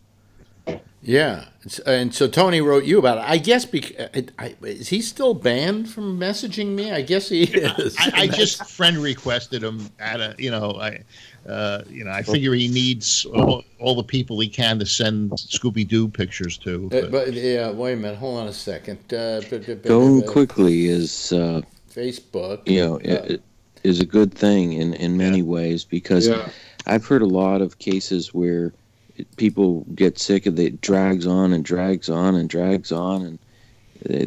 Yeah. And so Tony wrote you about it. I guess, is he still banned from messaging me? I guess he is. I just friend requested him at I figure he needs all the people he can to send Scooby-Doo pictures to. But yeah, wait a minute. Hold on a second. Going quickly is Facebook. It is a good thing in many ways, because I've heard a lot of cases where people get sick and it drags on and drags on and drags on, and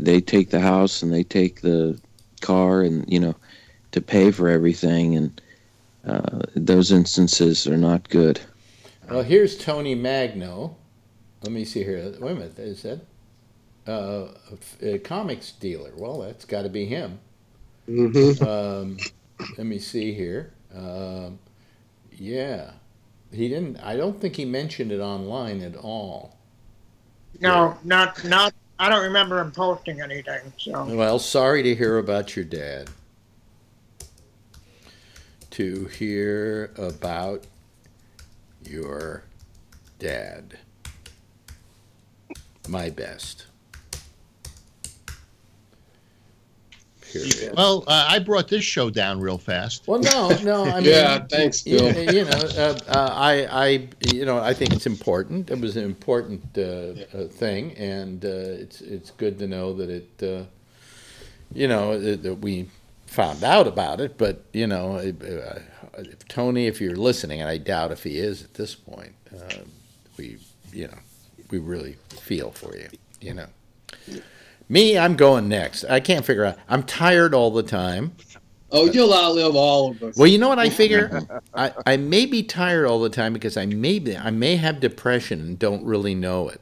they take the house and they take the car and to pay for everything, and those instances are not good. Well, here's Tony Magno. Let me see here. Wait a minute. Is that a comics dealer? Well, that's got to be him. Mm-hmm. Let me see here. Yeah. He didn't. I don't think he mentioned it online at all. No, not. I don't remember him posting anything. So. Well, sorry to hear about your dad. To hear about your dad. My best. Period. Well, I brought this show down real fast. Well, no. I mean, yeah, thanks, Bill. I think it's important. It was an important thing, and it's good to know that it, that we found out about it. But Tony, if you're listening, and I doubt if he is at this point, we really feel for you. Me, I'm going next. I can't figure out. I'm tired all the time. Oh, you'll outlive all of us. Well, you know what I figure? I may be tired all the time because I may have depression and don't really know it.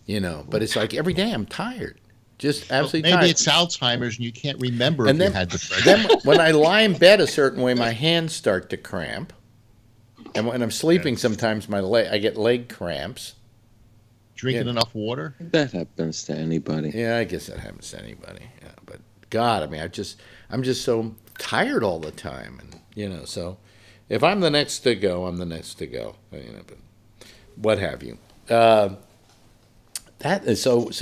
But it's like every day I'm tired. Just absolutely tired. Maybe it's Alzheimer's and you can't remember if you had depression. Then when I lie in bed a certain way, my hands start to cramp. And when I'm sleeping, sometimes I get leg cramps. Drinking enough water? That happens to anybody. Yeah, I guess that happens to anybody. Yeah, but God, I mean, I'm just so tired all the time, and so if I'm the next to go, I'm the next to go. But what have you? So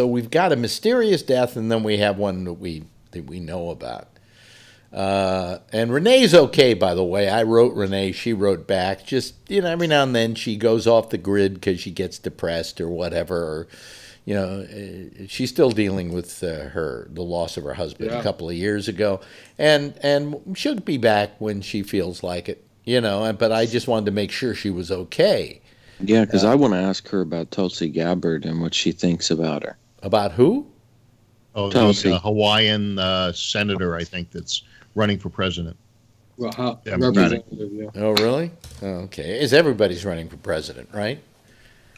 we've got a mysterious death, and then we have one that we know about. And Renee's okay, by the way. I wrote Renee, she wrote back. Just every now and then she goes off the grid because she gets depressed or whatever, or she's still dealing with the loss of her husband a couple of years ago, and she'll be back when she feels like it, But I just wanted to make sure she was okay. Yeah, because I want to ask her about Tulsi Gabbard and what she thinks about her. About who? Oh, Tulsi. the Hawaiian senator, I think, that's running for president. Well, Democratic. Oh, really? Oh, okay. Everybody's running for president, right?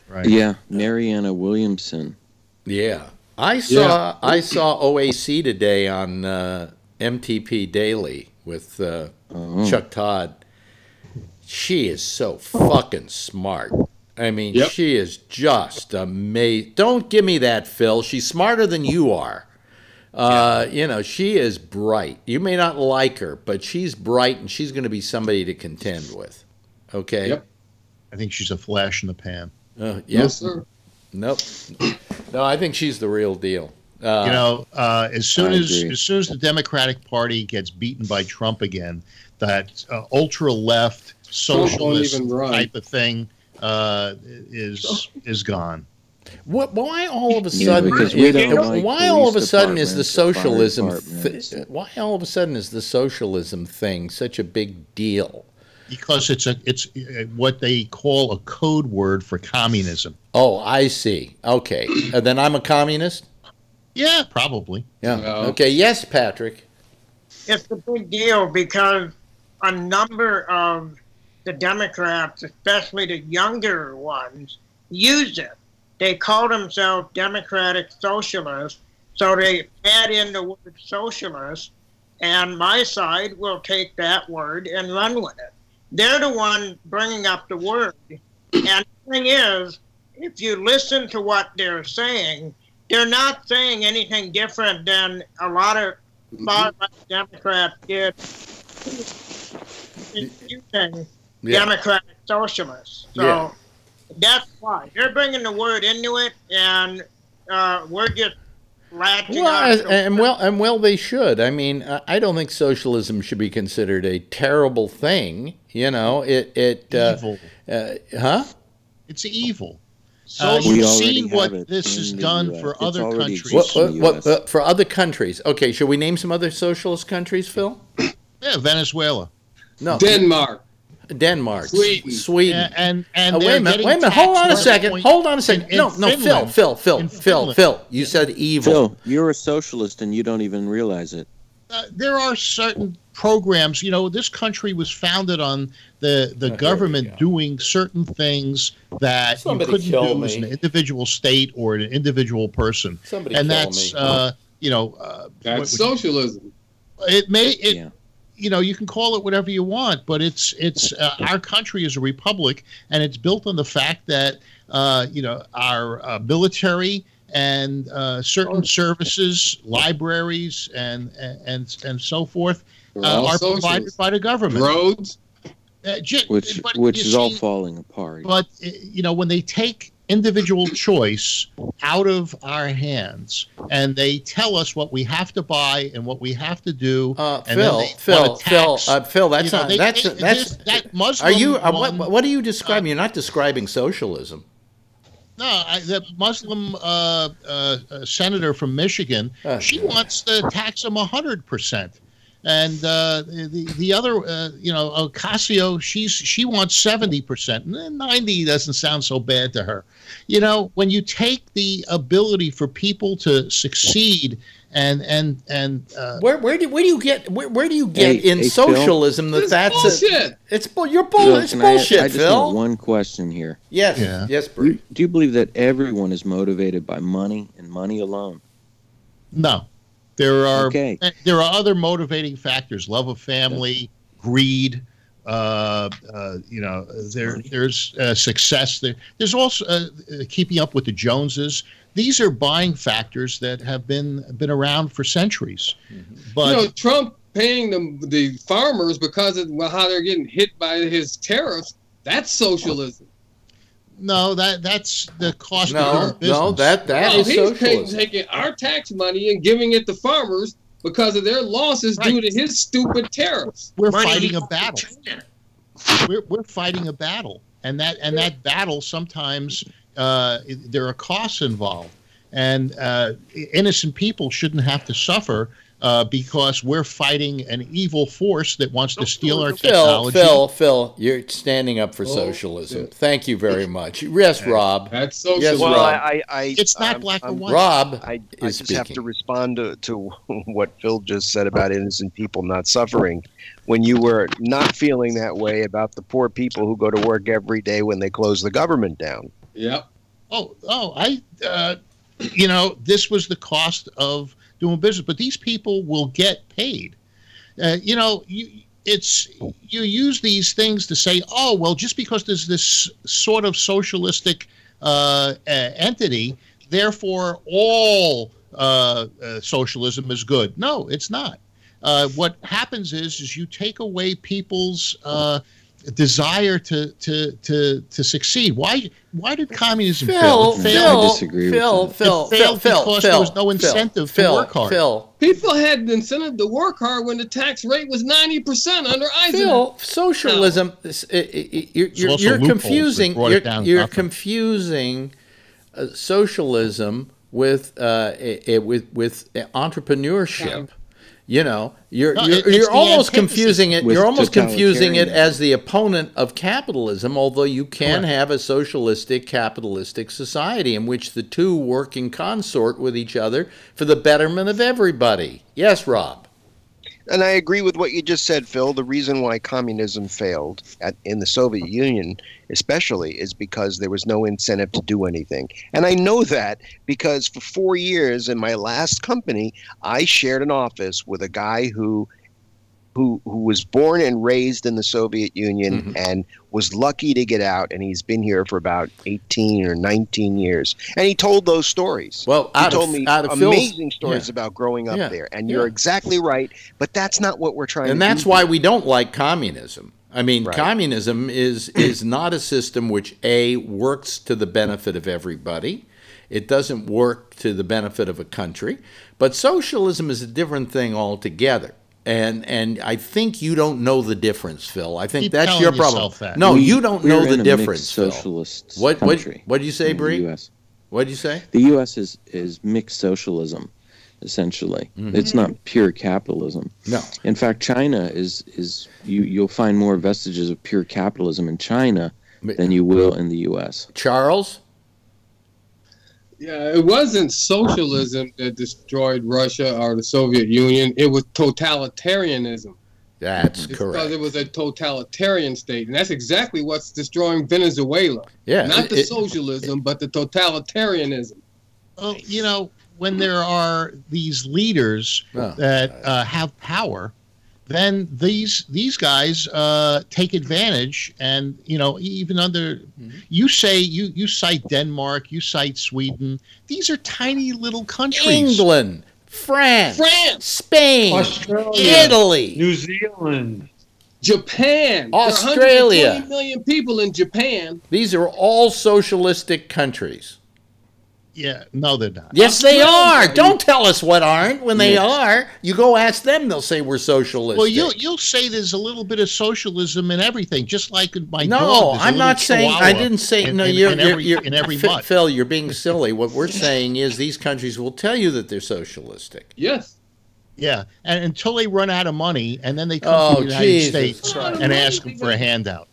Right. Yeah, Marianna Williamson. Yeah. I saw OAC today on MTP Daily with Chuck Todd. She is so fucking smart. I mean, she is just amazing. Don't give me that, Phil. She's smarter than you are. She is bright. You may not like her, but she's bright, and she's going to be somebody to contend with. Okay? Yep. I think she's a flash in the pan. Yes, sir. Nope. No, I think she's the real deal. As soon as the Democratic Party gets beaten by Trump again, that ultra left socialist type of thing is gone. Why all of a sudden? Why all of a sudden is the socialism? Why all of a sudden is the socialism thing such a big deal? Because it's what they call a code word for communism. Oh, I see. Okay, then I'm a communist. Yeah, probably. Yeah. Okay. Yes, Patrick. It's a big deal because a number of the Democrats, especially the younger ones, use it. They call themselves Democratic Socialists, so they add in the word socialist, and my side will take that word and run with it. They're the one bringing up the word. And the thing is, if you listen to what they're saying, they're not saying anything different than a lot of far-right Democrats did using Democratic Socialists. So that's why. They're bringing the word into it, and we're just latching on. Well, they should. I mean, I don't think socialism should be considered a terrible thing. Evil. It's evil. We've seen what this has done for other countries. For other countries. Okay, should we name some other socialist countries, Phil? Yeah, Venezuela. No. Denmark. Sweden. And wait a minute. Hold on a second. No, Phil. You said evil. Phil, you're a socialist and you don't even realize it. There are certain programs. This country was founded on the government doing certain things that you couldn't do as an individual state or an individual person. That's socialism. You can call it whatever you want, but it's our country is a republic, and it's built on the fact that our military and certain services, libraries, and so forth are provided by the government. Roads, which is all falling apart. But when they take individual choice out of our hands and they tell us what we have to buy and what we have to do, Phil, that's not that Muslim. Are you? What are you describing? You're not describing socialism. No, the Muslim senator from Michigan, she wants to tax them 100%. And the other, Ocasio, she wants 70%. And 90 doesn't sound so bad to her. When you take the ability for people to succeed and where do you get in socialism Phil, that's bullshit? It's bullshit, I just Phil. want one question here. Yes, Bert. Do you believe that everyone is motivated by money and money alone? No. There are other motivating factors: love of family, greed. There's success. There's also keeping up with the Joneses. These are buying factors that have been around for centuries. But Trump paying the farmers because of how they're getting hit by his tariffs. That's socialism. No, that's the cost of doing business. No, that is socialism. He's taking our tax money and giving it to farmers because of their losses due to his stupid tariffs. We're fighting a battle. We're fighting a battle, and that battle sometimes there are costs involved. and innocent people shouldn't have to suffer because we're fighting an evil force that wants to steal our technology. Phil, you're standing up for socialism. Thank you very much. Yes, Rob. That's socialism. Yes, Well, Rob. It's not black or white. Rob I is just have to speaking. respond to what Phil just said about innocent people not suffering. When you were not feeling that way about the poor people who go to work every day when they close the government down. Yep. This was the cost of doing business, but these people will get paid. You use these things to say, oh, well, just because there's this sort of socialistic entity, therefore all socialism is good. No, it's not. What happens is you take away people's desire to succeed. Why did communism fail? It failed. I disagree with that. Because there was no incentive to work hard. People had the incentive to work hard when the tax rate was 90% under Eisenhower. Socialism. You're confusing. You're confusing socialism with entrepreneurship. You're almost confusing it. You're almost confusing it as the opponent of capitalism, although you can have a socialistic, capitalistic society in which the two work in consort with each other for the betterment of everybody. Yes, Rob. And I agree with what you just said, Phil. The reason why communism failed in the Soviet Union especially is because there was no incentive to do anything. And I know that because for 4 years in my last company, I shared an office with a guy who was born and raised in the Soviet Union and was lucky to get out, and he's been here for about 18 or 19 years. And he told those stories. Well, he told me amazing stories about growing up there. And you're exactly right, but that's not what we're trying to do. And that's why we don't like communism. I mean, communism is not a system which, A, works to the benefit of everybody. It doesn't work to the benefit of a country. But socialism is a different thing altogether. And I think you don't know the difference, Phil. I think that's your problem. No, you don't know the difference, Phil. Socialist What country. What did you say, Bree? What did you say? The U.S. is mixed socialism, essentially. It's not pure capitalism. No. In fact, China is you'll find more vestiges of pure capitalism in China than you will in the U.S. Charles? Yeah, it wasn't socialism that destroyed Russia or the Soviet Union. It was totalitarianism. That's correct. Because it was a totalitarian state. And that's exactly what's destroying Venezuela. Yeah. Not the socialism, but the totalitarianism. Well, when there are these leaders that have power, then these guys take advantage, and even under you cite Denmark, you cite Sweden. These are tiny little countries. England, France, Spain, Australia, Italy, New Zealand, Japan, Australia. There are 120 million people in Japan. These are all socialistic countries. Yeah, no, they're not. Yes, they are. Don't tell us what aren't. When they are, you go ask them. They'll say we're socialistic. Well, you'll say there's a little bit of socialism in everything, just like in my no, dog. I'm not saying. I didn't say. In every month. Phil, you're being silly. What we're saying is these countries will tell you that they're socialistic. Yes. Yeah, and until they run out of money, and then they come to the United States and ask them for a handout.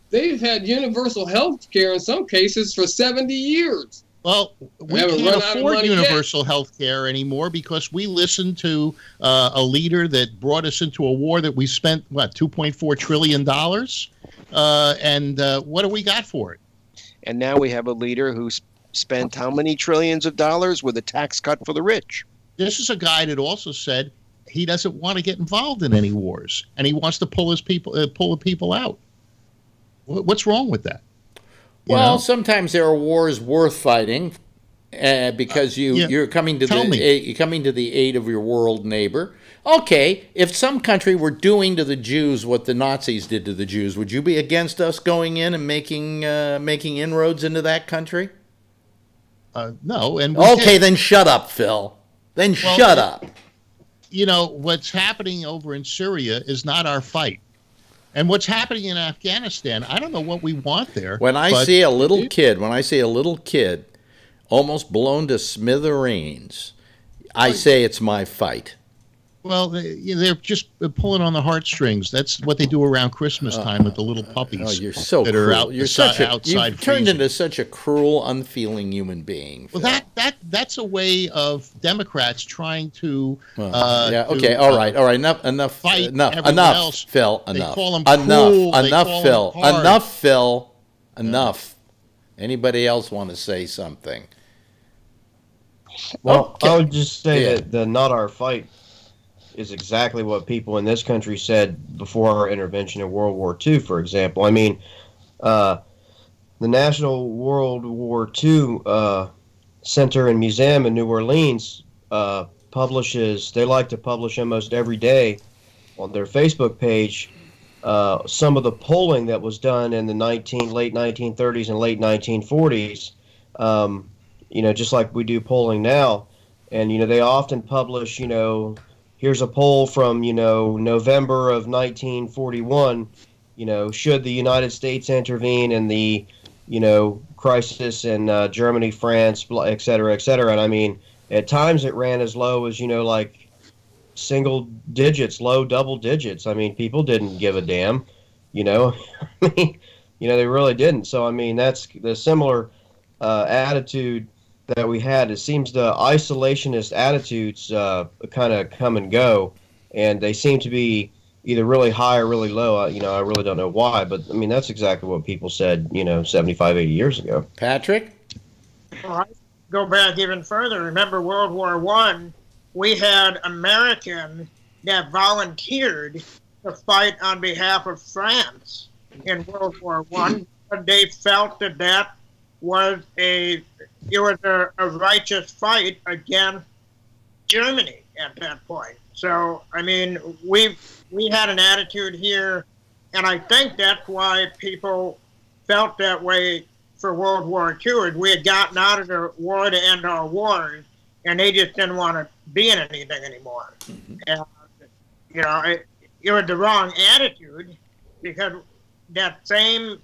They've had universal health care in some cases for 70 years. Well, we can't afford universal health care anymore because we listened to a leader that brought us into a war that we spent, $2.4 trillion? And what do we got for it? And now we have a leader who spent how many trillions of dollars with a tax cut for the rich? This is a guy that also said he doesn't want to get involved in any wars, and he wants to pull the people out. What's wrong with that? Well, sometimes there are wars worth fighting because you're coming to the aid of your world neighbor. Okay, if some country were doing to the Jews what the Nazis did to the Jews, would you be against us going in and making inroads into that country? No. And then shut up, Phil. Then shut up. What's happening over in Syria is not our fight. And what's happening in Afghanistan, I don't know what we want there. When I see a little kid almost blown to smithereens. I say it's my fight. Well, they're just pulling on the heartstrings. That's what they do around Christmas time with the little puppies. Oh, you're so that cruel. are out, You're outside. You've turned into such a cruel, unfeeling human being. Phil. Well, that's a way of Democrats trying to. Okay. All right. Enough. Enough. Else. Phil. They Enough. call them cruel, Enough. Phil. hard. Enough. Phil. Enough. Anybody else want to say something? Well, Okay. I would just say Yeah. that the "not our fight" is exactly what people in this country said before our intervention in World War II, for example. I mean, the National World War II Center and Museum in New Orleans they like to publish almost every day on their Facebook page some of the polling that was done in the late 1930s and late 1940s. Just like we do polling now. And, they often publish, here's a poll from, November of 1941, should the United States intervene in the, crisis in Germany, France, et cetera, et cetera. And I mean, at times it ran as low as, like single digits, low double digits. I mean, people didn't give a damn, I mean, they really didn't. So, I mean, that's the similar attitude that we had. It seems the isolationist attitudes kind of come and go, and they seem to be either really high or really low. I really don't know why, but I mean, that's exactly what people said, 75, 80 years ago. Patrick? Well, I go back even further. Remember World War I, we had Americans that volunteered to fight on behalf of France in World War I, but they felt that was a righteous fight against Germany at that point. So, I mean, we had an attitude here, and I think that's why people felt that way for World War II. We had gotten out of the war to end our wars, and they just didn't want to be in anything anymore. And, it was the wrong attitude, because that same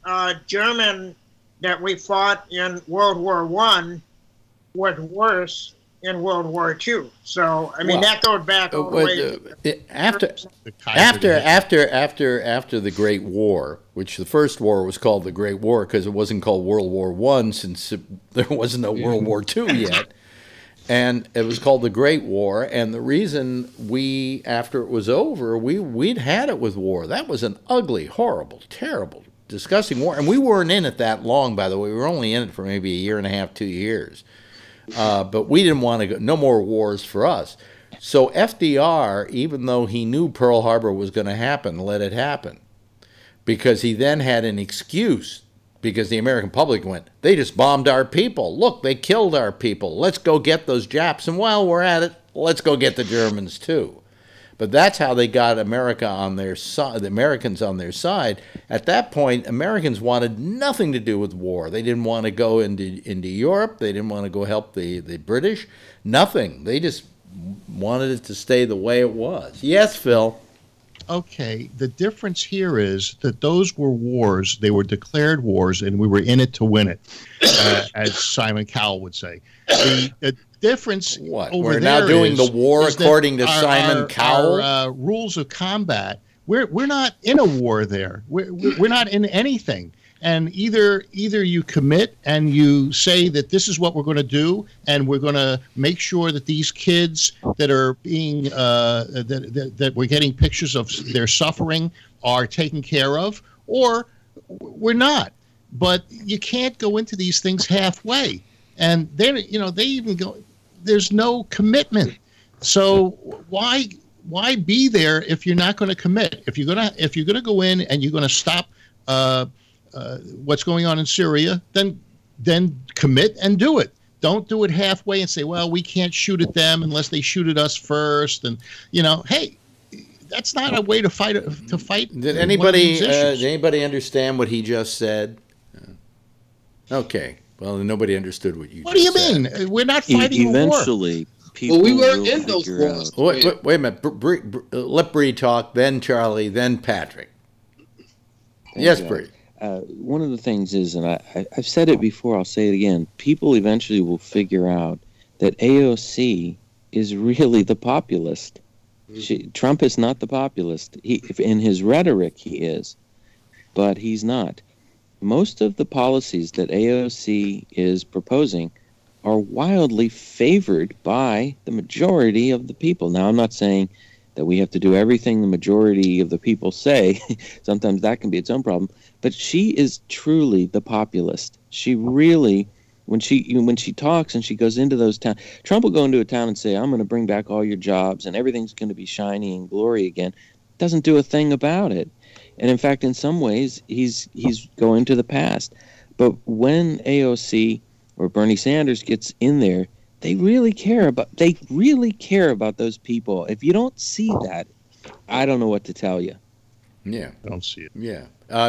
German that we fought in World War I was worse in World War II. So, I mean, that goes back all the way. After the Great War, which the first war was called the Great War because it wasn't called World War I since there wasn't no World War II yet, and it was called the Great War. And the reason after it was over, we'd had it with war. That was an ugly, horrible, terrible, disgusting war, and we weren't in it that long, by the way. We were only in it for maybe a year and a half, 2 years. But we didn't want to go, no more wars for us. So FDR, even though he knew Pearl Harbor was going to happen, let it happen. Because he then had an excuse, because the American public went, they just bombed our people. Look, they killed our people. Let's go get those Japs. And while we're at it, let's go get the Germans too. But that's how they got America on their side, the Americans on their side. At that point, Americans wanted nothing to do with war. They didn't want to go into Europe. They didn't want to go help the British. Nothing. They just wanted it to stay the way it was. Yes, Phil? Okay, the difference here is that those were wars. They were declared wars, and we were in it to win it, as Simon Cowell would say. The difference over we're there now doing the war is according to Simon Cowell? Our rules of combat, we're not in a war there. We're not in anything. And either you commit and you say that this is what we're going to do, and we're going to make sure that these kids that are being that we're getting pictures of their suffering are taken care of, or we're not. But you can't go into these things halfway. And then they even go. There's no commitment. So why be there if you're not going to commit? If you're gonna go in and you're going to stop what's going on in Syria, then commit and do it. Don't do it halfway and say, well, we can't shoot at them unless they shoot at us first. And hey, that's not a way to fight. Did anybody understand what he just said? Okay. Well, nobody understood what you What do you said. mean? We're not fighting Eventually, a war. people we were will in those figure wars. out. Wait a minute. Let Bree talk, then Charlie, then Patrick. Yes, Bree. one of the things is, and I've said it before, I'll say it again, people eventually will figure out that AOC is really the populist. Trump is not the populist. In his rhetoric, he is, but he's not. Most of the policies that AOC is proposing are wildly favored by the majority of the people. Now, I'm not saying that we have to do everything the majority of the people say. Sometimes that can be its own problem. But she is truly the populist. She really, when she talks and she goes into those towns, Trump will go into a town and say, I'm going to bring back all your jobs and everything's going to be shiny and glory again. Doesn't do a thing about it. And in fact, in some ways, he's going to the past. But when AOC or Bernie Sanders gets in there, they really care about those people. If you don't see that, I don't know what to tell you. Yeah. I don't see it. Yeah.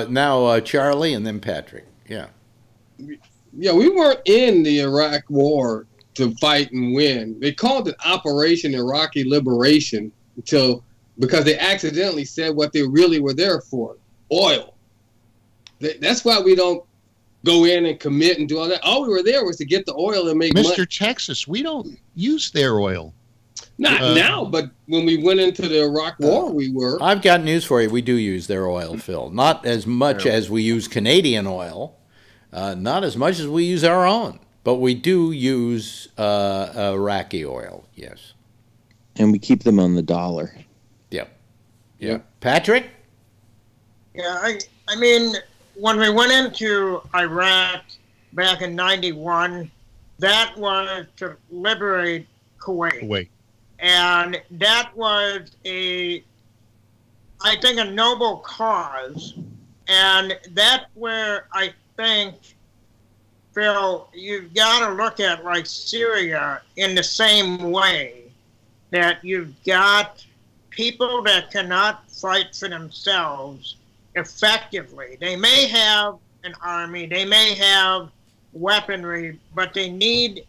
Now, Charlie and then Patrick. Yeah. Yeah, we weren't in the Iraq War to fight and win. They called it Operation Iraqi Liberation because they accidentally said what they really were there for, oil. That's why we don't go in and commit and do all that. All we were there was to get the oil and make money. Mr. Texas, we don't use their oil. Not now, but when we went into the Iraq War, we were. I've got news for you. We do use their oil, Phil. Not as much as we use Canadian oil. Not as much as we use our own. But we do use Iraqi oil, yes. And we keep them on the dollar. Yeah. Patrick? Yeah, I mean, when we went into Iraq back in 91, that was to liberate Kuwait. And that was I think, a noble cause. And that's where I think, Phil, you've got to look at, like, Syria in the same way, that you've got people that cannot fight for themselves effectively. They may have an army, they may have weaponry, but they need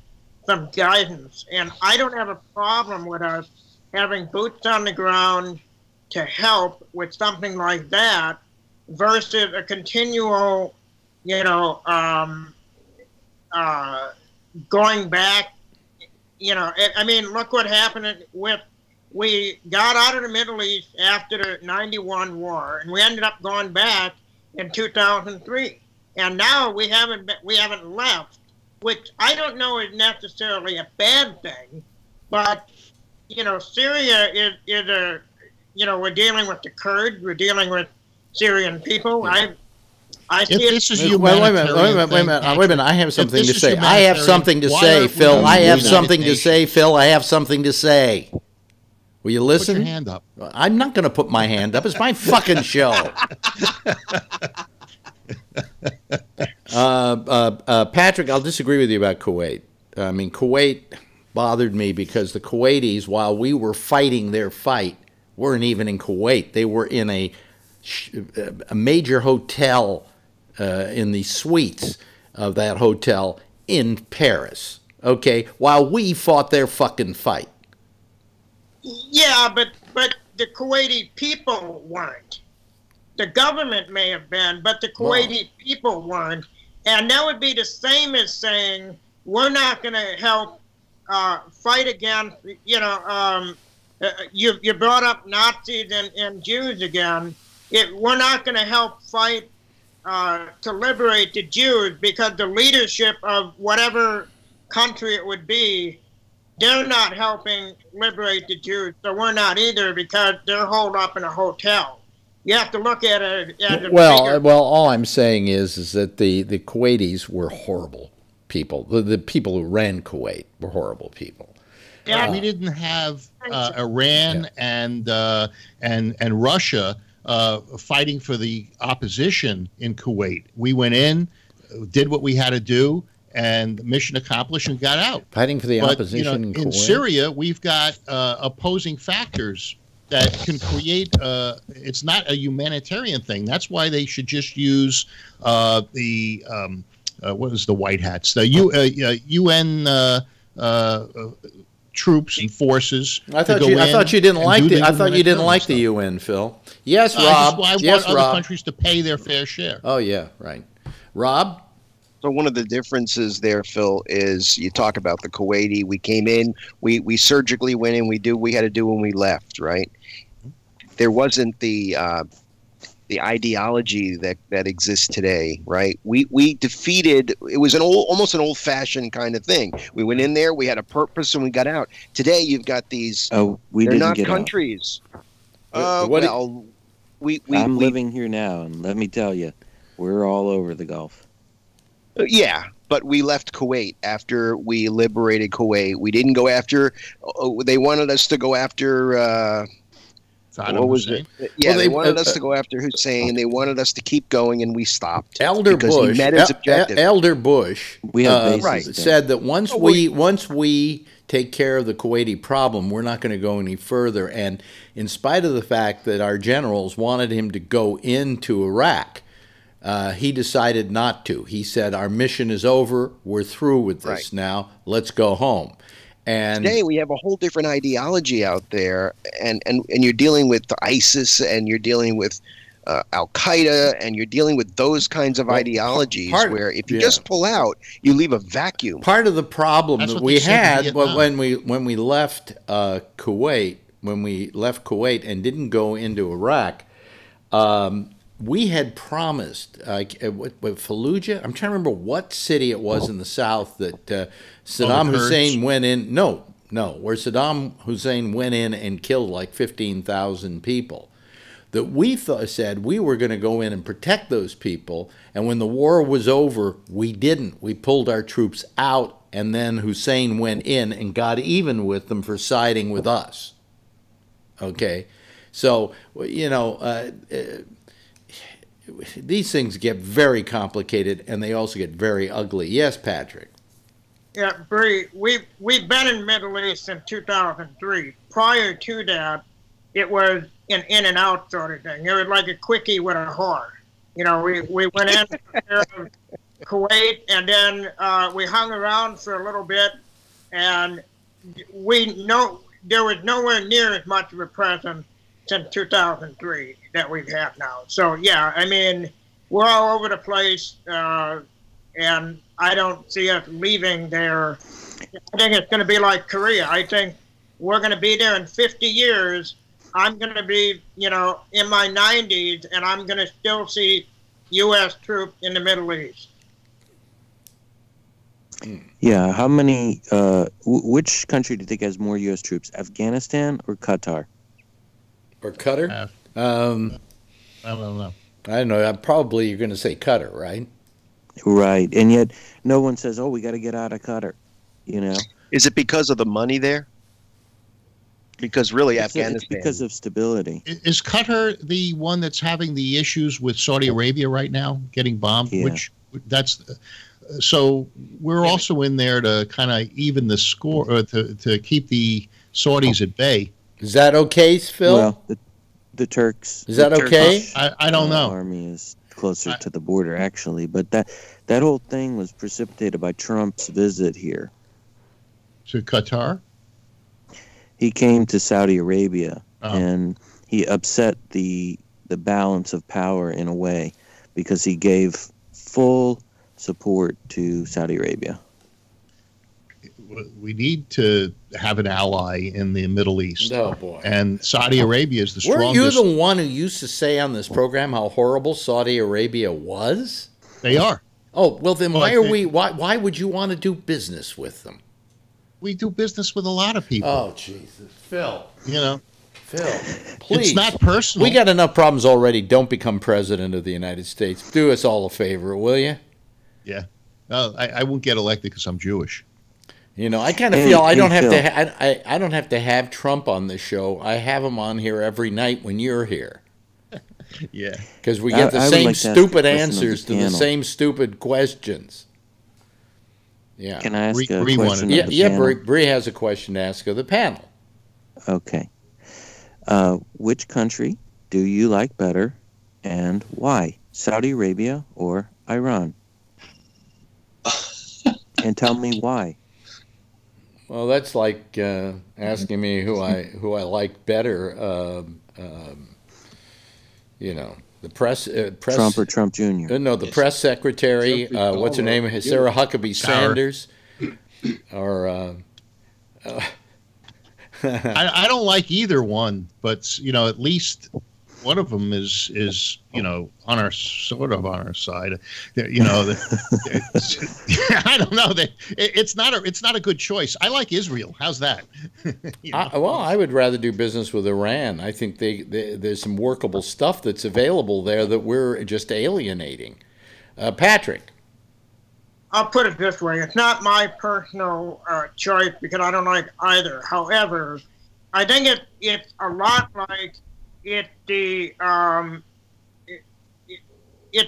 some guidance. And I don't have a problem with us having boots on the ground to help with something like that versus a continual, going back. I mean, look what happened we got out of the Middle East after the 91 war, and we ended up going back in 2003. And now we haven't left, which I don't know is necessarily a bad thing, but Syria is we're dealing with the Kurds, we're dealing with Syrian people. I see it. Wait a minute. I have something to say. I have something to say, Phil. I have something to say, Phil. I have something to say. Will you listen? Put your hand up. I'm not going to put my hand up. It's my fucking show. Patrick, I'll disagree with you about Kuwait. I mean, Kuwait bothered me because the Kuwaitis, while we were fighting their fight, weren't even in Kuwait. They were in a major hotel in the suites of that hotel in Paris, okay, while we fought their fucking fight. Yeah, but the Kuwaiti people weren't. The government may have been, but the Kuwaiti people weren't. And that would be the same as saying, we're not going to help fight against, you brought up Nazis and Jews again. We're not going to help fight to liberate the Jews because the leadership of whatever country it would be, they're not helping liberate the Jews. So we're not either because they're holed up in a hotel. You have to look at it. Well, all I'm saying is that the Kuwaitis were horrible people. The people who ran Kuwait were horrible people. Yeah, we didn't have Iran and Russia fighting for the opposition in Kuwait. We went in, did what we had to do, and mission accomplished and got out. Fighting for the opposition in Kuwait. In Syria, we've got opposing factors that can create it's not a humanitarian thing. That's why they should just use what is the white hats? The UN troops and forces. I thought you didn't like the UN, Phil. Yes, Rob. I want other countries to pay their fair share. Oh yeah, right. Rob? So one of the differences there, Phil, is you talk about the Kuwaiti. We came in, we surgically went in, we had to do when we left, right? There wasn't the ideology that exists today, right? We defeated. It was almost an old-fashioned kind of thing. We went in there, we had a purpose, and we got out. Today, you've got these. Oh, they're not countries. I'm living here now, and let me tell you, we're all over the Gulf. Yeah, but we left Kuwait after we liberated Kuwait. We didn't go after. They wanted us to go after. What was it? Yeah, they wanted us to go after Hussein. They wanted us to keep going, and we stopped. Elder Bush, he met his objective. Elder Bush, said that once we take care of the Kuwaiti problem, we're not going to go any further. And in spite of the fact that our generals wanted him to go into Iraq, he decided not to. He said, "Our mission is over. We're through with this now. Let's go home." And today we have a whole different ideology out there, and you're dealing with ISIS, and you're dealing with Al Qaeda, and you're dealing with those kinds of ideologies where if you just pull out, you leave a vacuum. Part of the problem that we had when we left Kuwait, and didn't go into Iraq, we had promised Fallujah. I'm trying to remember what city it was in the south that Saddam Hussein went in. No, where Saddam Hussein went in and killed like 15,000 people. That we said we were going to go in and protect those people, and when the war was over, we didn't. We pulled our troops out, and then Hussein went in and got even with them for siding with us. Okay, so these things get very complicated, and they also get very ugly. Yes, Patrick? Yeah, Bree, we've been in the Middle East since 2003. Prior to that, it was an in and out sort of thing. It was like a quickie with a whore. We went in Kuwait, and then we hung around for a little bit, and there was nowhere near as much of a presence since 2003 that we've had now. So, yeah, I mean, we're all over the place, and I don't see us leaving there. I think it's going to be like Korea. I think we're going to be there in 50 years. I'm going to be, in my 90s, and I'm going to still see U.S. troops in the Middle East. Yeah, how many, which country do you think has more U.S. troops, Afghanistan or Qatar? Or Qatar? I don't know. I don't know. Probably you're going to say Qatar, right? Right. And yet no one says, we got to get out of Qatar, Is it because of the money there? Because really Afghanistan. It's because of stability. Is Qatar the one that's having the issues with Saudi Arabia right now, getting bombed? Yeah. So we're also in there to kind of even the score, or to keep the Saudis at bay. Is that okay, Phil? Well, the Turks. Is that okay? I don't know. Army is closer to the border, actually, but that whole thing was precipitated by Trump's visit here to Qatar. He came to Saudi Arabia, and he upset the balance of power in a way because he gave full support to Saudi Arabia. We need to have an ally in the Middle East. Oh, boy. And Saudi Arabia is the strongest. Weren't you the one who used to say on this program how horrible Saudi Arabia was? They are. Oh, well, then why would you want to do business with them? We do business with a lot of people. Oh, Jesus. Phil. Phil, please. It's not personal. We got enough problems already. Don't become president of the United States. Do us all a favor, will you? Yeah. I won't get elected because I'm Jewish. I kind of feel I don't have to have Trump on this show. I have him on here every night when you're here. Yeah. Because we get the same stupid answers to the same stupid questions. Yeah. Can I ask a question? Yeah, Bree has a question to ask of the panel. Okay. Which country do you like better and why? Saudi Arabia or Iran? And tell me why. Well, that's like asking me who I like better. The press Trump or Trump Jr. No, the press secretary. What's her name? Sarah Huckabee Sanders. Or I don't like either one, but at least one of them is on our side. I don't know that it's not a good choice. I like Israel. How's that? I would rather do business with Iran. I think there's some workable stuff that's available there that we're just alienating. Patrick. I'll put it this way. It's not my personal choice because I don't like either. However, I think it's a lot like it's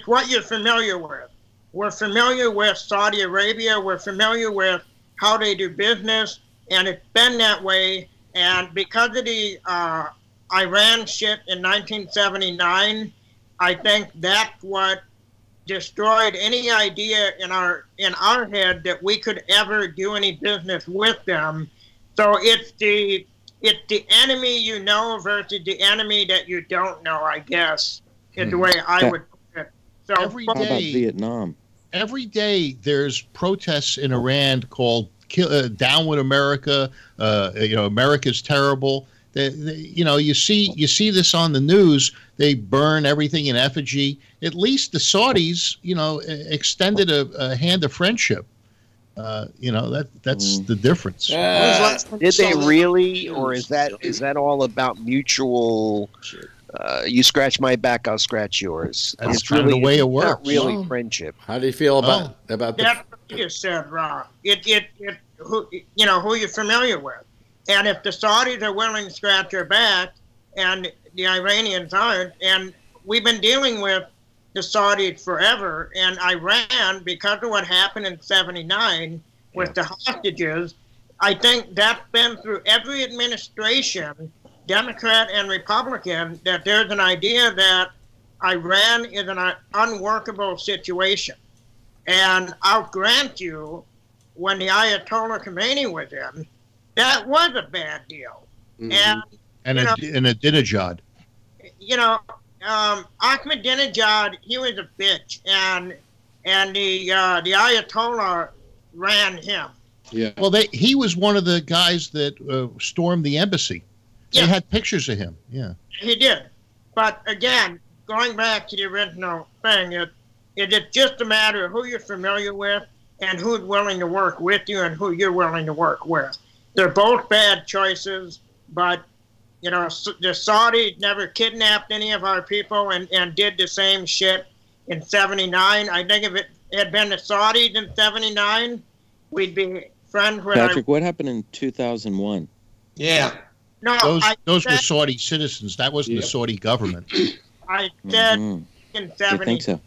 what you're familiar with. We're familiar with Saudi Arabia. We're familiar with how they do business, and it's been that way. And because of the Iran shit in 1979, I think that's what destroyed any idea in our head that we could ever do any business with them. So it's the enemy you know versus the enemy that you don't know, I guess, is the way I would put it. So How about Vietnam? Every day there's protests in Iran called "Down with America." America's terrible. You see this on the news. They burn everything in effigy. At least the Saudis, extended a hand of friendship. That's the difference. Did they really, or is that all about mutual? You scratch my back, I'll scratch yours. That's kind of the way it works. Not really friendship. How do you feel about that's what you said, Rob? Who you're familiar with. And if the Saudis are willing to scratch our back and the Iranians aren't, and we've been dealing with the Saudis forever, and Iran, because of what happened in 79 with the hostages, I think that's been through every administration, Democrat and Republican, that there's an idea that Iran is an unworkable situation. And I'll grant you, when the Ayatollah Khomeini was in, that was a bad deal. Mm-hmm. And Ahmadinejad. Ahmadinejad, he was a bitch, and the Ayatollah ran him. Yeah. Well, he was one of the guys that stormed the embassy. They had pictures of him. Yeah. He did. But again, going back to the original thing, it's just a matter of who you're familiar with and who's willing to work with you and who you're willing to work with. They're both bad choices, but the Saudis never kidnapped any of our people and did the same shit in 79. I think if it had been the Saudis in 79, we'd be friends with Patrick, what happened in 2001? Yeah. No, those were Saudi citizens. That wasn't the Saudi government. I said in 70. I think so.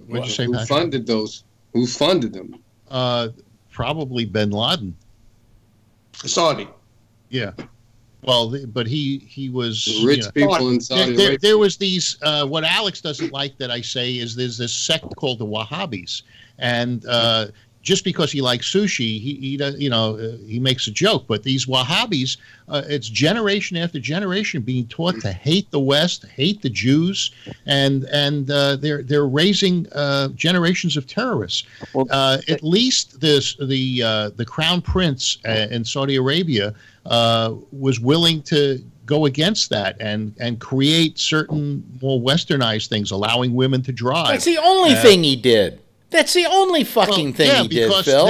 What'd you say, Who Patrick? funded those? Who funded them? Probably Bin Laden. Saudi. Yeah. Well, but he was rich people in Saudi Arabia. There was these. What Alex doesn't like that I say is there's this sect called the Wahhabis, and just because he likes sushi, he makes a joke. But these Wahhabis, it's generation after generation being taught to hate the West, hate the Jews, and they're raising generations of terrorists. Well, at least the Crown Prince in Saudi Arabia was willing to go against that and create certain more westernized things, allowing women to drive. That's the only thing he did. That's the only fucking thing he did, Phil.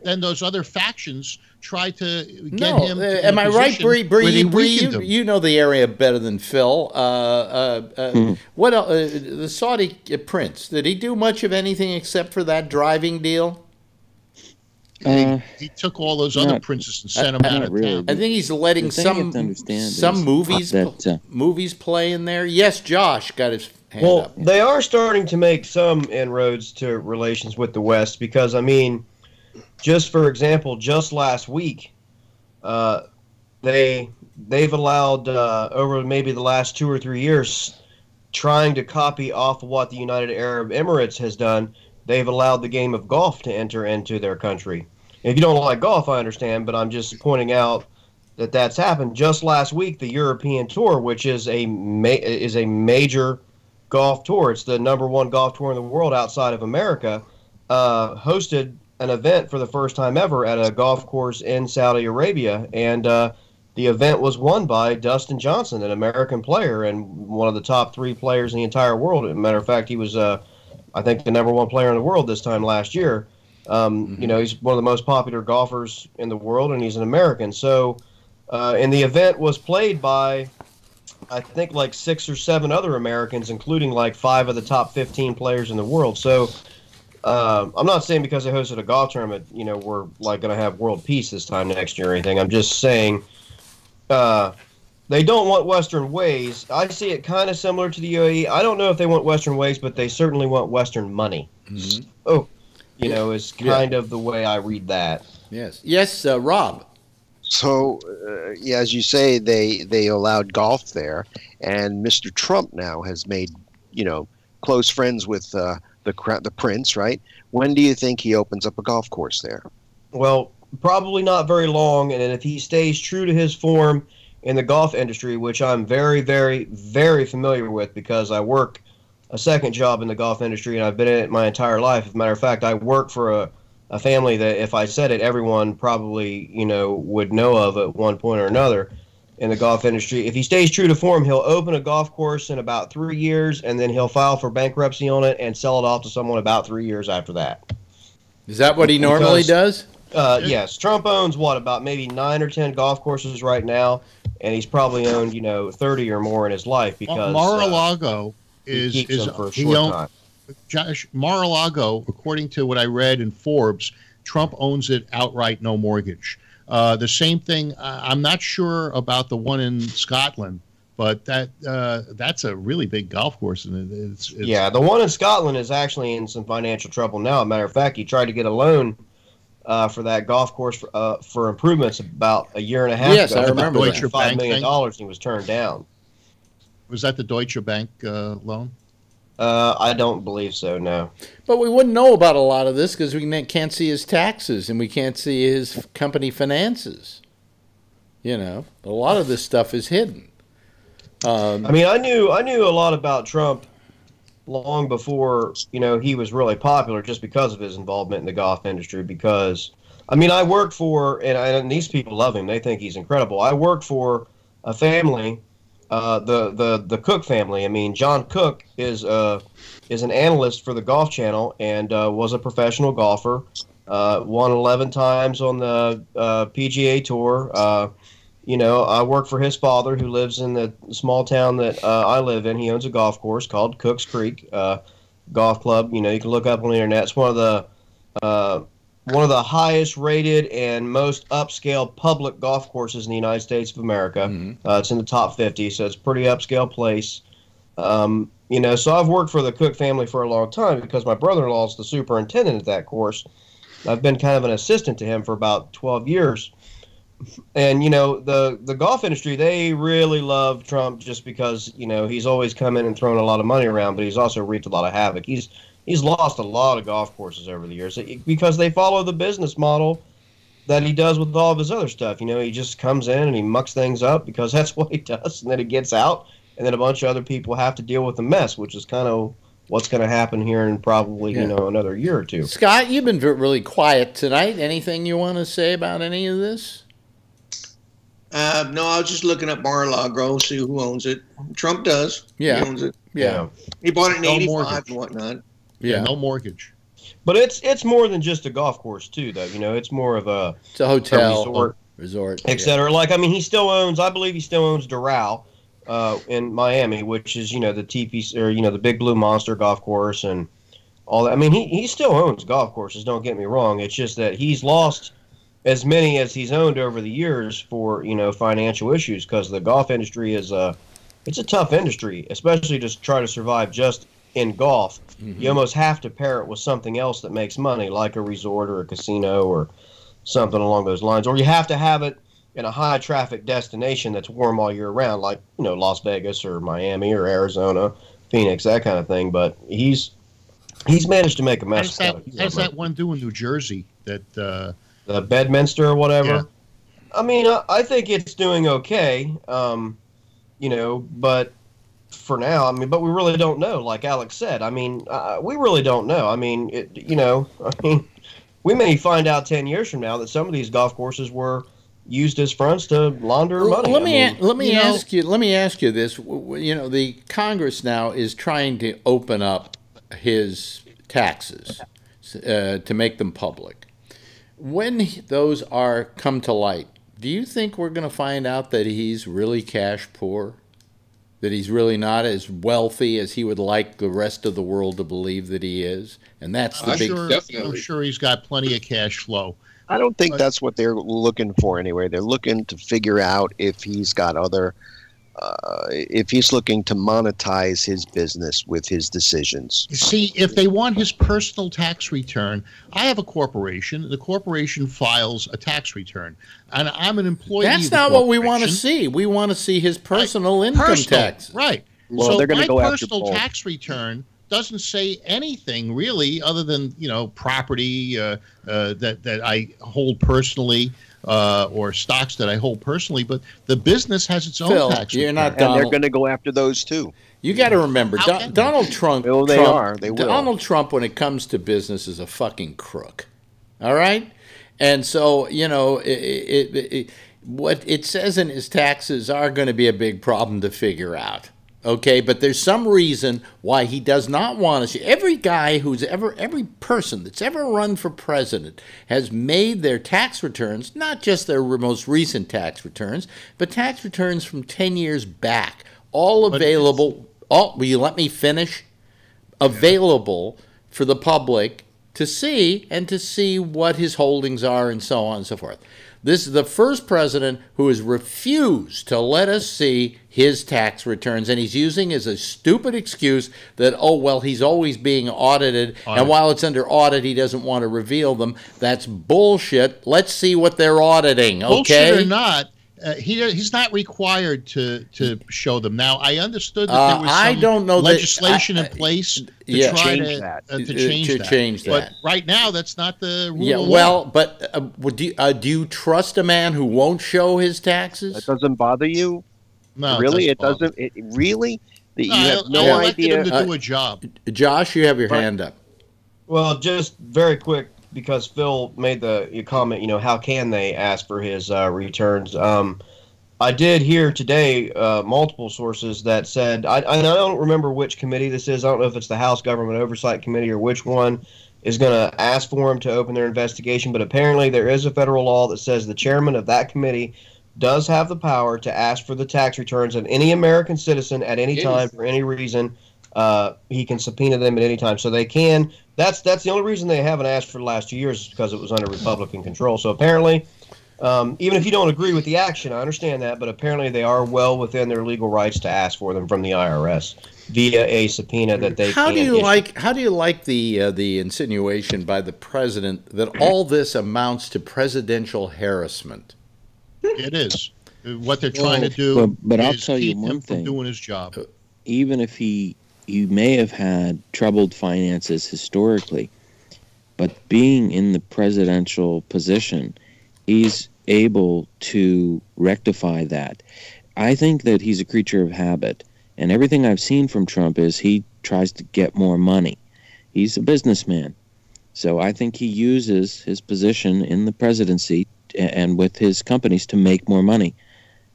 Then those other factions tried to get him. Am I right, Bree? You know the area better than Phil. What else, the Saudi prince? Did he do much of anything except for that driving deal? He took all those other princes and sent them out of town. I think he's letting some movies play in there. Yes, Josh got his hand up. They are starting to make some inroads to relations with the West because, I mean, just for example, just last week, they've allowed over maybe the last 2 or 3 years, trying to copy off of what the United Arab Emirates has done. they've allowed the game of golf to enter into their country. If you don't like golf, I understand, but I'm just pointing out that that's happened. Just last week, the European Tour, which is a major golf tour, it's the number one golf tour in the world outside of America, hosted an event for the first time ever at a golf course in Saudi Arabia, and the event was won by Dustin Johnson, an American player and one of the top 3 players in the entire world. As a matter of fact, he was, I think, the number 1 player in the world this time last year. You know, he's one of the most popular golfers in the world, and he's an American. So, and the event was played by, I think, like 6 or 7 other Americans, including like 5 of the top 15 players in the world. So, I'm not saying because they hosted a golf tournament, you know, we're like going to have world peace this time next year or anything. I'm just saying, they don't want Western ways. I see it kind of similar to the UAE. I don't know if they want Western ways, but they certainly want Western money. Mm-hmm. Oh, you know, is kind of the way I read that. Yes. Yes, Rob. So, yeah, as you say, they allowed golf there, and Mr. Trump now has made, you know, close friends with the prince, right? When do you think he opens up a golf course there? Well, probably not very long, and if he stays true to his form in the golf industry, which I'm very, very, very familiar with because I work a second job in the golf industry, and I've been in it my entire life. As a matter of fact, I work for a family that, if I said it, everyone probably, you know, would know of at one point or another in the golf industry. If he stays true to form, he'll open a golf course in about 3 years, and then he'll file for bankruptcy on it and sell it off to someone about 3 years after that. Is that what he normally does? Yes. Trump owns, about maybe 9 or 10 golf courses right now, and he's probably owned, 30 or more in his life because Mar-a-Lago he keeps them for a he short time. Josh, Mar-a-Lago, according to what I read in Forbes, Trump owns it outright, no mortgage. The same thing, I'm not sure about the one in Scotland, but that's a really big golf course. And it's yeah, the one in Scotland is actually in some financial trouble now. As a matter of fact, he tried to get a loan for that golf course for improvements about a year and a half yes, ago. I remember that. $5 million, and he was turned down. Was that the Deutsche Bank loan? I don't believe so, no. But we wouldn't know about a lot of this because we can't see his taxes and we can't see his company finances. You know, a lot of this stuff is hidden. I mean, I knew a lot about Trump long before, he was really popular just because of his involvement in the golf industry. Because, I mean, I worked for, and these people love him. They think he's incredible. I worked for a family, the Cook family. I mean, John Cook is an analyst for the Golf Channel and was a professional golfer. Won 11 times on the PGA Tour. I work for his father, who lives in the small town that I live in. He owns a golf course called Cooks Creek Golf Club. You can look up on the internet. It's one of the highest rated and most upscale public golf courses in the United States of America. Mm-hmm. It's in the top 50, so it's a pretty upscale place. So I've worked for the Cook family for a long time because my brother-in-law is the superintendent at that course. I've been kind of an assistant to him for about 12 years. And, the golf industry, they really love Trump just because, he's always come in and thrown a lot of money around, but he's also wreaked a lot of havoc. He's lost a lot of golf courses over the years because they follow the business model that he does with all of his other stuff. He just comes in and he mucks things up because that's what he does, and then he gets out, and then a bunch of other people have to deal with the mess, which is kind of what's going to happen here in probably, another year or two. Scott, you've been really quiet tonight. Anything you want to say about any of this? No, I was just looking up Mar-a-Lago, see who owns it. Trump does. Yeah. He owns it. Yeah. He bought it in 85 mortgage. and whatnot. Yeah, no mortgage. But it's more than just a golf course, too, though. It's more of it's a hotel, resort, et cetera. Like, I mean, I believe he still owns Doral in Miami, which is, the TPC, or, the Big Blue Monster golf course and all that. I mean, he still owns golf courses, don't get me wrong. It's just that he's lost as many as he's owned over the years for, financial issues, because the golf industry is it's a tough industry, especially to try to survive just in golf. Mm-hmm. You almost have to pair it with something else that makes money, like a resort or a casino or something along those lines. Or you have to have it in a high traffic destination that's warm all year round, like, Las Vegas or Miami or Arizona, Phoenix, that kind of thing. But he's He's managed to make a mess. How's that one do in New Jersey? That the Bedminster or whatever. Yeah. I mean, I think it's doing okay. But for now, I mean, but we really don't know. Like Alex said, I mean, we really don't know. I mean, we may find out 10 years from now that some of these golf courses were used as fronts to launder money. Let me ask you this. The Congress now is trying to open up his taxes to make them public. When those come to light, do you think we're going to find out that he's really cash poor? That he's really not as wealthy as he would like the rest of the world to believe that he is? And that's the big... I'm sure he's got plenty of cash flow. I don't think that's what they're looking for anyway. They're looking to figure out if he's got other... if he's looking to monetize his business with his decisions. See, if they want his personal tax return, I have a corporation. The corporation files a tax return, and I'm an employee. That's not what we want to see. We want to see his personal income tax. Right. Well, so they're going to go after my personal Paul. tax return doesn't say anything really, other than property that I hold personally. Or stocks that I hold personally, but the business has its own tax return. You're not And Donald. they're going to go after those too. You got to remember, Donald Trump. Well, they are. They will. Donald Trump, when it comes to business, is a fucking crook. All right, and so what it says in his taxes are going to be a big problem to figure out. Okay, but there's some reason why he does not want to see. Every person that's ever run for president has made their tax returns, not just their most recent tax returns, but tax returns from 10 years back, all available. Will you let me finish? Available for the public to see and to see what his holdings are and so on and so forth. This is the first president who has refused to let us see his tax returns, and he's using as a stupid excuse that, he's always being audited, and while it's under audit, he doesn't want to reveal them. That's bullshit. Let's see what they're auditing, okay? Bullshit or not, he's not required to show them. Now, I understood that there was some legislation in place to try to change that. But right now, that's not the rule of law. But do you trust a man who won't show his taxes? That doesn't bother you? No, really, it doesn't. Really, you have no idea. Him to do a job. Josh, you have your hand up. Well, just very quick. Because Phil made the comment, how can they ask for his returns? I did hear today multiple sources that said, I don't remember which committee this is. I don't know if it's the House Government Oversight Committee or which one is going to ask for him to open their investigation. But apparently there is a federal law that says the chairman of that committee does have the power to ask for the tax returns of any American citizen at any time for any reason. He can subpoena them at any time. So they can. That's the only reason they haven't asked for the last 2 years is because it was under Republican control. So apparently, even if you don't agree with the action, I understand that, but apparently they are well within their legal rights to ask for them from the IRS via a subpoena that they How can do you issue. like the insinuation by the president that all this amounts to presidential harassment? It is. What they're trying to do but I'll is tell you keep one him from thing. doing his job. Even if he may have had troubled finances historically, but being in the presidential position, he's able to rectify that. I think that he's a creature of habit, and everything I've seen from Trump is he tries to get more money. He's a businessman. So I think he uses his position in the presidency and with his companies to make more money.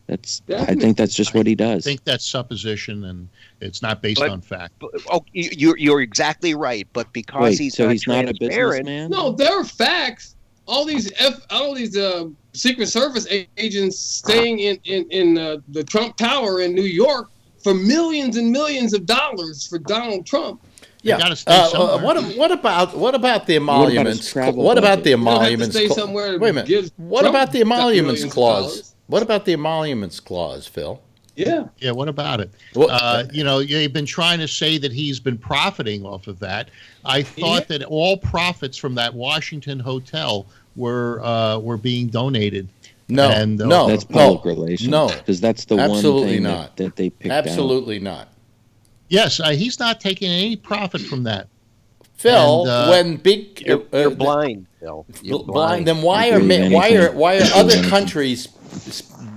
I think that's just what he does. I think that's supposition, and it's not based on fact. You're exactly right. But because he's not a businessman. No, there are facts. All these Secret Service agents staying in the Trump Tower in New York for millions and millions of dollars for Donald Trump. Yeah. What about the emoluments? What about the emoluments? Wait a minute. What about the emoluments clause? What about the emoluments clause, Phil? Yeah. Yeah, what about it? Well, you've been trying to say that he's been profiting off of that. I thought that all profits from that Washington hotel were being donated. No, that's public relations. No, because that's the one thing that they picked out. Absolutely not. Yes, he's not taking any profit from that. Phil, And, when big You're blind, Phil. You're blind, then Can't do why are other countries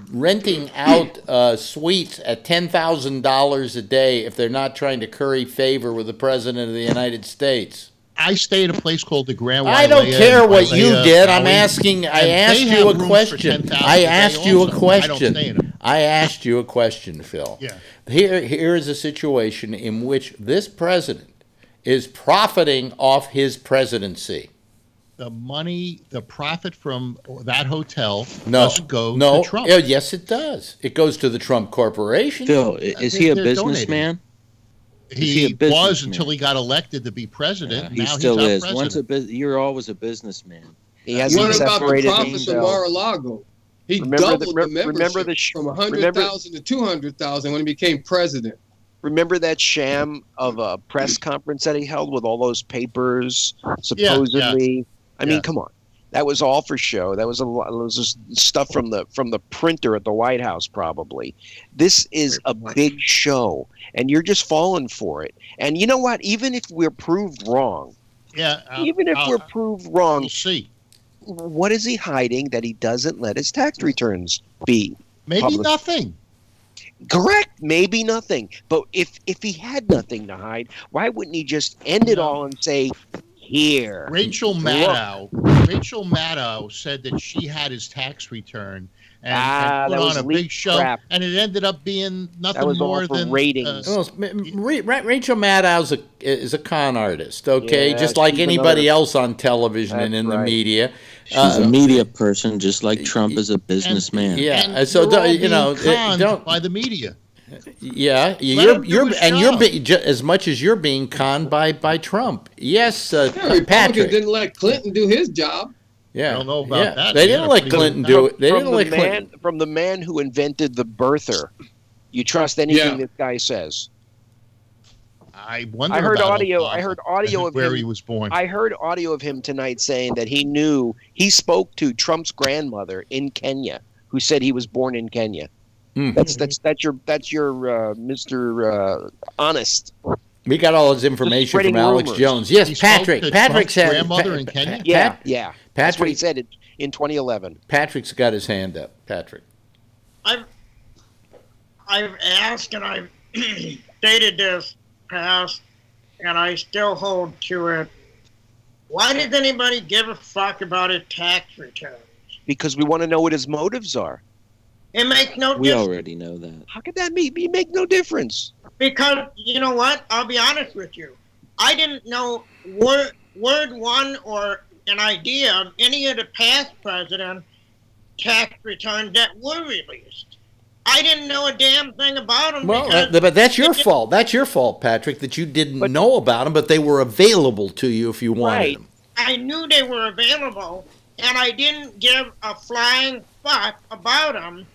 renting out suites at $10,000 a day if they're not trying to curry favor with the president of the United States? I stay at a place called the Grand Wailea. I don't care what you did. Maui, I asked you a question. I asked you a question. I don't stay in them. I asked you a question, Phil. Yeah. Here is a situation in which this president is profiting off his presidency. The money, the profit from that hotel No, doesn't go no. to Trump. Yes, it does. It goes to the Trump Corporation. Phil, is he a They're businessman? He a businessman? was until he got elected to be president. He Now still he's is. You're always a businessman. He hasn't What about the separated profits from himself. Mar-a-Lago? He Remember doubled the- the membership remember the sh- from 100,000 to 200,000 when he became president. Remember that sham of a press conference that he held with all those papers, supposedly? I mean, come on. That was all for show. That was just stuff from the printer at the White House, probably. This is a big show, and you're just falling for it. And you know what? Even if we're proved wrong, we'll see. What is he hiding that he doesn't let his tax returns be? Maybe public? nothing. Correct, maybe nothing. But if he had nothing to hide, why wouldn't he just end it all and say, here? Rachel Maddow said that she had his tax return and put on a big show, and it ended up being nothing more than ratings. Rachel Maddow is a con artist, okay, Yeah, just like she's anybody else on television and in the media. She's a media person, just like Trump is a businessman. And so you're all you know, being conned don't by the media. Yeah, Let you're him do his being as much as you're being conned by Trump. Yes, Republicans Patrick. didn't let Clinton do his job. Yeah, I don't know about that. They didn't let Clinton do it. They didn't let Clinton. From the man who invented the birther, you trust anything this guy says? I wonder. I heard about audio. Obama I heard audio and of where him. he was born. I heard audio of him tonight saying that he spoke to Trump's grandmother in Kenya, who said he was born in Kenya. That's your Mr. Honest. We got all his information from Alex Jones. Yes, Patrick. Patrick said grandmother in Kenya. Yeah. That's what he said in 2011. Patrick's got his hand up. Patrick. I've asked and I've stated this past, and I still hold to it. Why does anybody give a fuck about his tax returns? Because we want to know what his motives are. It makes no difference. We already know that. How could that make no difference? Because, you know what? I'll be honest with you. I didn't know word one or an idea of any of the past president tax returns that were released. I didn't know a damn thing about them. Well, but that's your fault. That's your fault, Patrick, that you didn't know about them, but they were available to you if you wanted them. I knew they were available, and I didn't give a flying fuck about them,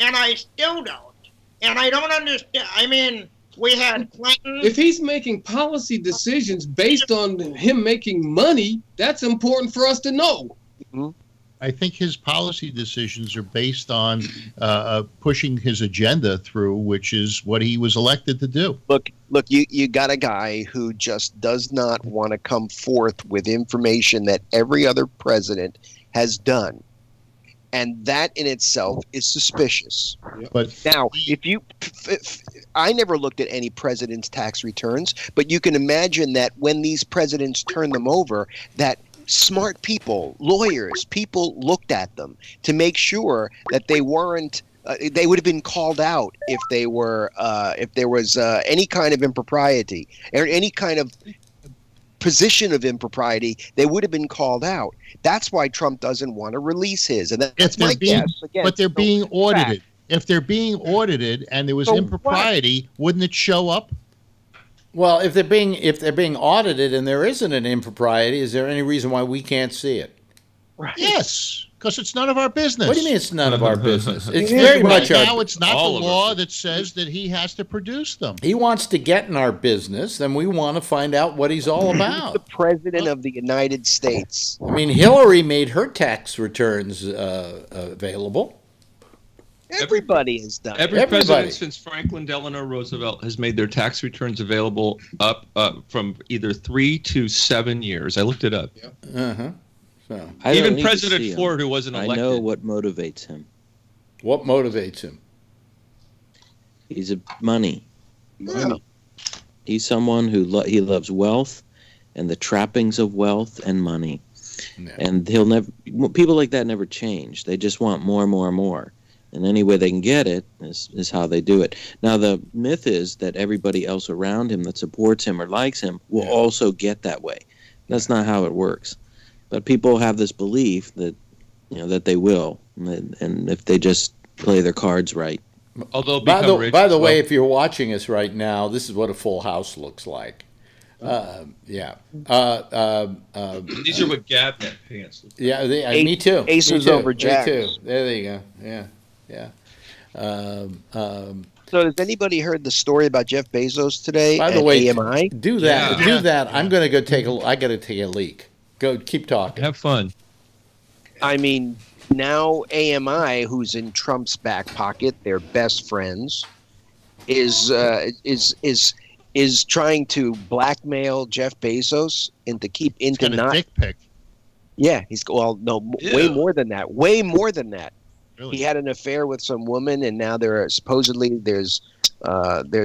and I still don't. And I don't understand. I mean, we had Clinton. If he's making policy decisions based on him making money, that's important for us to know. Mm-hmm. I think his policy decisions are based on pushing his agenda through, which is what he was elected to do. Look, you got a guy who just does not want to come forth with information that every other president has done. And that in itself is suspicious. But now, I never looked at any president's tax returns, but you can imagine that when these presidents turn them over, that smart people, lawyers, people looked at them to make sure that they weren't. They would have been called out if they were, if there was any kind of impropriety or any kind of position of impropriety. They would have been called out. That's why Trump doesn't want to release his. And that's my guess. Again, but they're being audited. If they're being audited and there was impropriety, wouldn't it show up? Well, if they're being audited and there isn't an impropriety, is there any reason why we can't see it? Right. Yes, because it's none of our business. What do you mean it's none of our business? It's very much our. Now it's not the law that says that he has to produce them. He wants to get in our business, then we want to find out what he's all about. The President of the United States. I mean, Hillary made her tax returns available. Everybody has done Every it. president since Franklin Delano Roosevelt has made their tax returns available up from either 3 to 7 years. I looked it up. Uh-huh. So even President Ford, who wasn't elected. I know what motivates him. What motivates him? He's money. Money. He's someone who he loves wealth and the trappings of wealth and money. Yeah. And people like that never change. They just want more and more and more. And any way they can get it is how they do it. Now, the myth is that everybody else around him that supports him or likes him will also get that way. That's not how it works. But people have this belief that, that they will, and if they just play their cards right. Although, by the way, if you're watching us right now, this is what a full house looks like. Yeah. These are what Gabnet pants look like. Yeah, me too. Aces over jacks. Me too. There you go. Yeah. So has anybody heard the story about Jeff Bezos today? By the way, AMI? Do that. Yeah. I'm going to go take I got to take a leak. Go, keep talking. Have fun. I mean, now AMI, who's in Trump's back pocket, their best friends, is trying to blackmail Jeff Bezos into not dick pic. Yeah, way more than that. Way more than that. Really? He had an affair with some woman, and now there's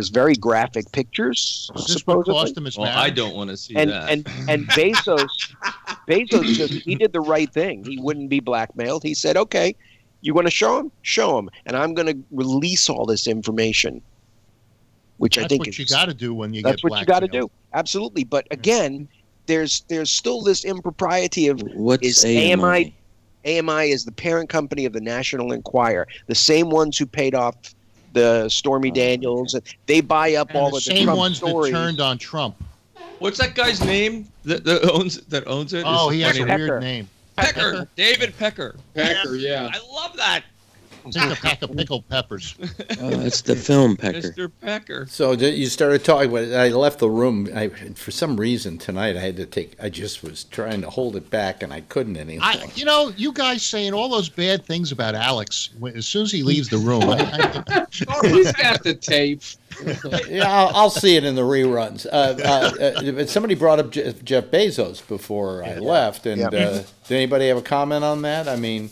very graphic pictures. Cost him his marriage? I don't want to see that. And Bezos he did the right thing. He wouldn't be blackmailed. He said, "Okay, you want to show him? Show him, and I'm going to release all this information." Which I think that's what you got to do when you get blackmailed. That's what you got to do. Absolutely, but again, there's still this impropriety of what's AMI? AMI is the parent company of the National Enquirer, the same ones who paid off the Stormy Daniels. And they buy up all of the same Trump ones stories. that turned on Trump. What's that guy's name that owns it? Oh, he has a weird name. Pecker. David Pecker. Pecker, yeah. I love that. It's like a pack of pickled peppers. It's the film Pecker. Mr. Pecker. So you started talking about it. I left the room. For some reason tonight, I just was trying to hold it back, and I couldn't anymore. You guys saying all those bad things about Alex as soon as he leaves the room. He's got the tape. Yeah, I'll see it in the reruns. Somebody brought up Jeff Bezos before I left, and did anybody have a comment on that? I mean,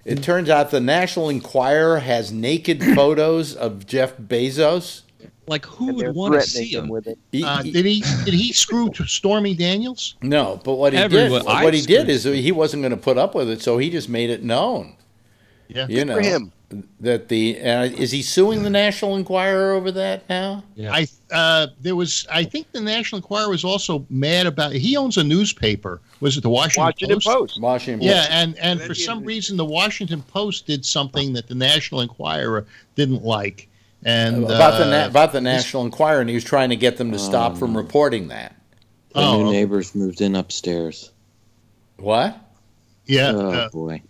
it turns out the National Enquirer has naked photos of Jeff Bezos. Like, who would want to see him? With it. Did he screw Stormy Daniels? No, but what he did is he wasn't going to put up with it, so he just made it known. Yeah, for him. That is he suing the National Enquirer over that now? Yeah. I think the National Enquirer was also mad about. He owns a newspaper. Was it the Washington Post? Washington Post. Yeah, and for some reason the Washington Post did something that the National Enquirer didn't like. And about the National Enquirer, and he was trying to get them to stop from reporting that. The new neighbors moved in upstairs. What? Yeah. Oh boy.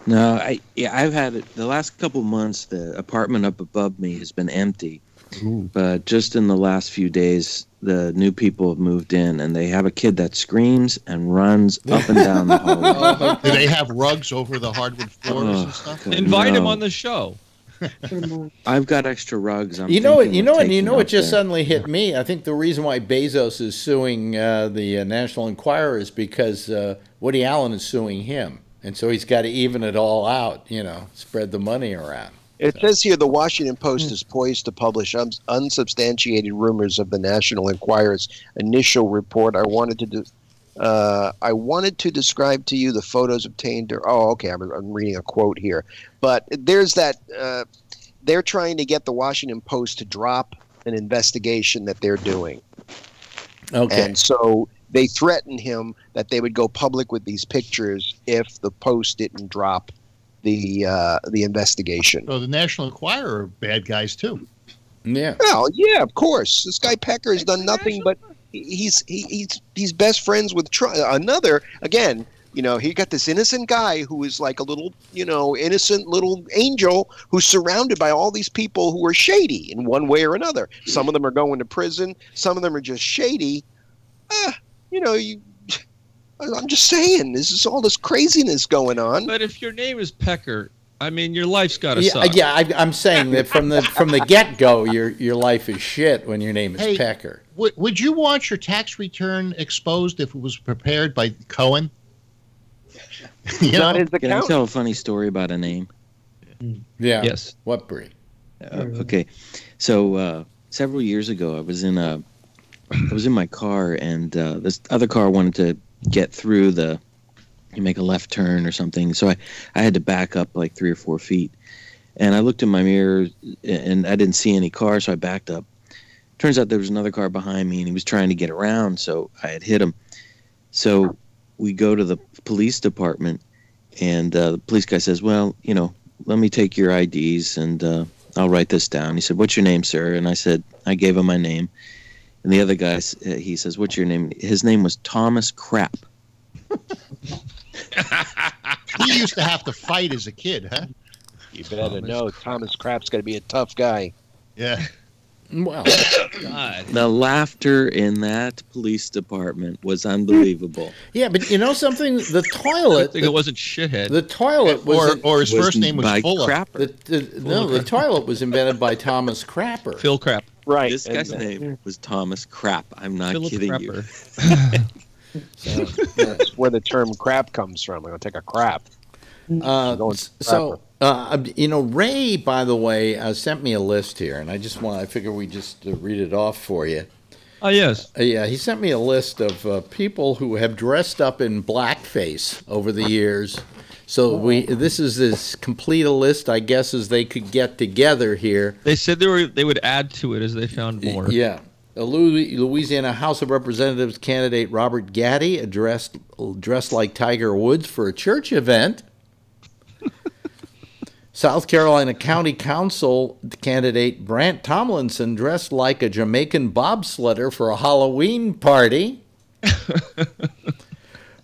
No, I've had it the last couple months. The apartment up above me has been empty, but just in the last few days, the new people have moved in, and they have a kid that screams and runs up and down the hallway. Do they have rugs over the hardwood floors and stuff? God, Invite him on the show. I've got extra rugs. You know what just suddenly hit me? I think the reason why Bezos is suing the National Enquirer is because Woody Allen is suing him. And so he's got to even it all out, spread the money around. It says here the Washington Post is poised to publish unsubstantiated rumors of the National Enquirer's initial report. I wanted to describe to you the photos obtained. I'm reading a quote here. But there's that they're trying to get the Washington Post to drop an investigation that they're doing. Okay. And so they threatened him that they would go public with these pictures if the Post didn't drop the investigation. So the National Enquirer are bad guys too. Yeah. Well, yeah, of course. This guy Pecker has done nothing but he's best friends with Trump. Another again. He got this innocent guy who is like a little, innocent little angel who's surrounded by all these people who are shady in one way or another. Some of them are going to prison. Some of them are just shady. I'm just saying, this is all this craziness going on. But if your name is Pecker, I mean, your life's got to Yeah, suck. I'm saying that from the get-go, your life is shit when your name is Hey, Pecker. Would you want your tax return exposed if it was prepared by Cohen? Not his Can I account. tell a funny story about a name? Yeah. Yes. What, Bree? Okay, so several years ago, I was in my car, and this other car wanted to get through you make a left turn or something. So I had to back up like 3 or 4 feet, and I looked in my mirror, and I didn't see any car, so I backed up. Turns out there was another car behind me, and he was trying to get around, so I had hit him. So we go to the police department, and the police guy says, "Well, let me take your IDs, and I'll write this down." He said, "What's your name, sir?" And I gave him my name. And the other guy, he says, "What's your name?" His name was Thomas Crap. You used to have to fight as a kid, huh? You better know Thomas Crap's going to be a tough guy. Yeah. Well, God. The laughter in that police department was unbelievable. yeah, but you know something? The toilet. I think it wasn't shithead. The toilet was. Or his first name was by Fuller. Crapper. The toilet was invented by Thomas Crapper. Phil Crap. Right. This guy's name was Thomas Crap. I'm not Philip kidding Crapper. you. So, That's where the term crap comes from. I'm going to take a crap. Ray, by the way, sent me a list here, and I figure we just read it off for you. Oh, yes. Yeah, he sent me a list of people who have dressed up in blackface over the years. So this is as complete a list, I guess, as they could get together here. They said they would add to it as they found more. Yeah. Louisiana House of Representatives candidate Robert Gaddy dressed like Tiger Woods for a church event. South Carolina County Council candidate Brant Tomlinson dressed like a Jamaican bobsledder for a Halloween party.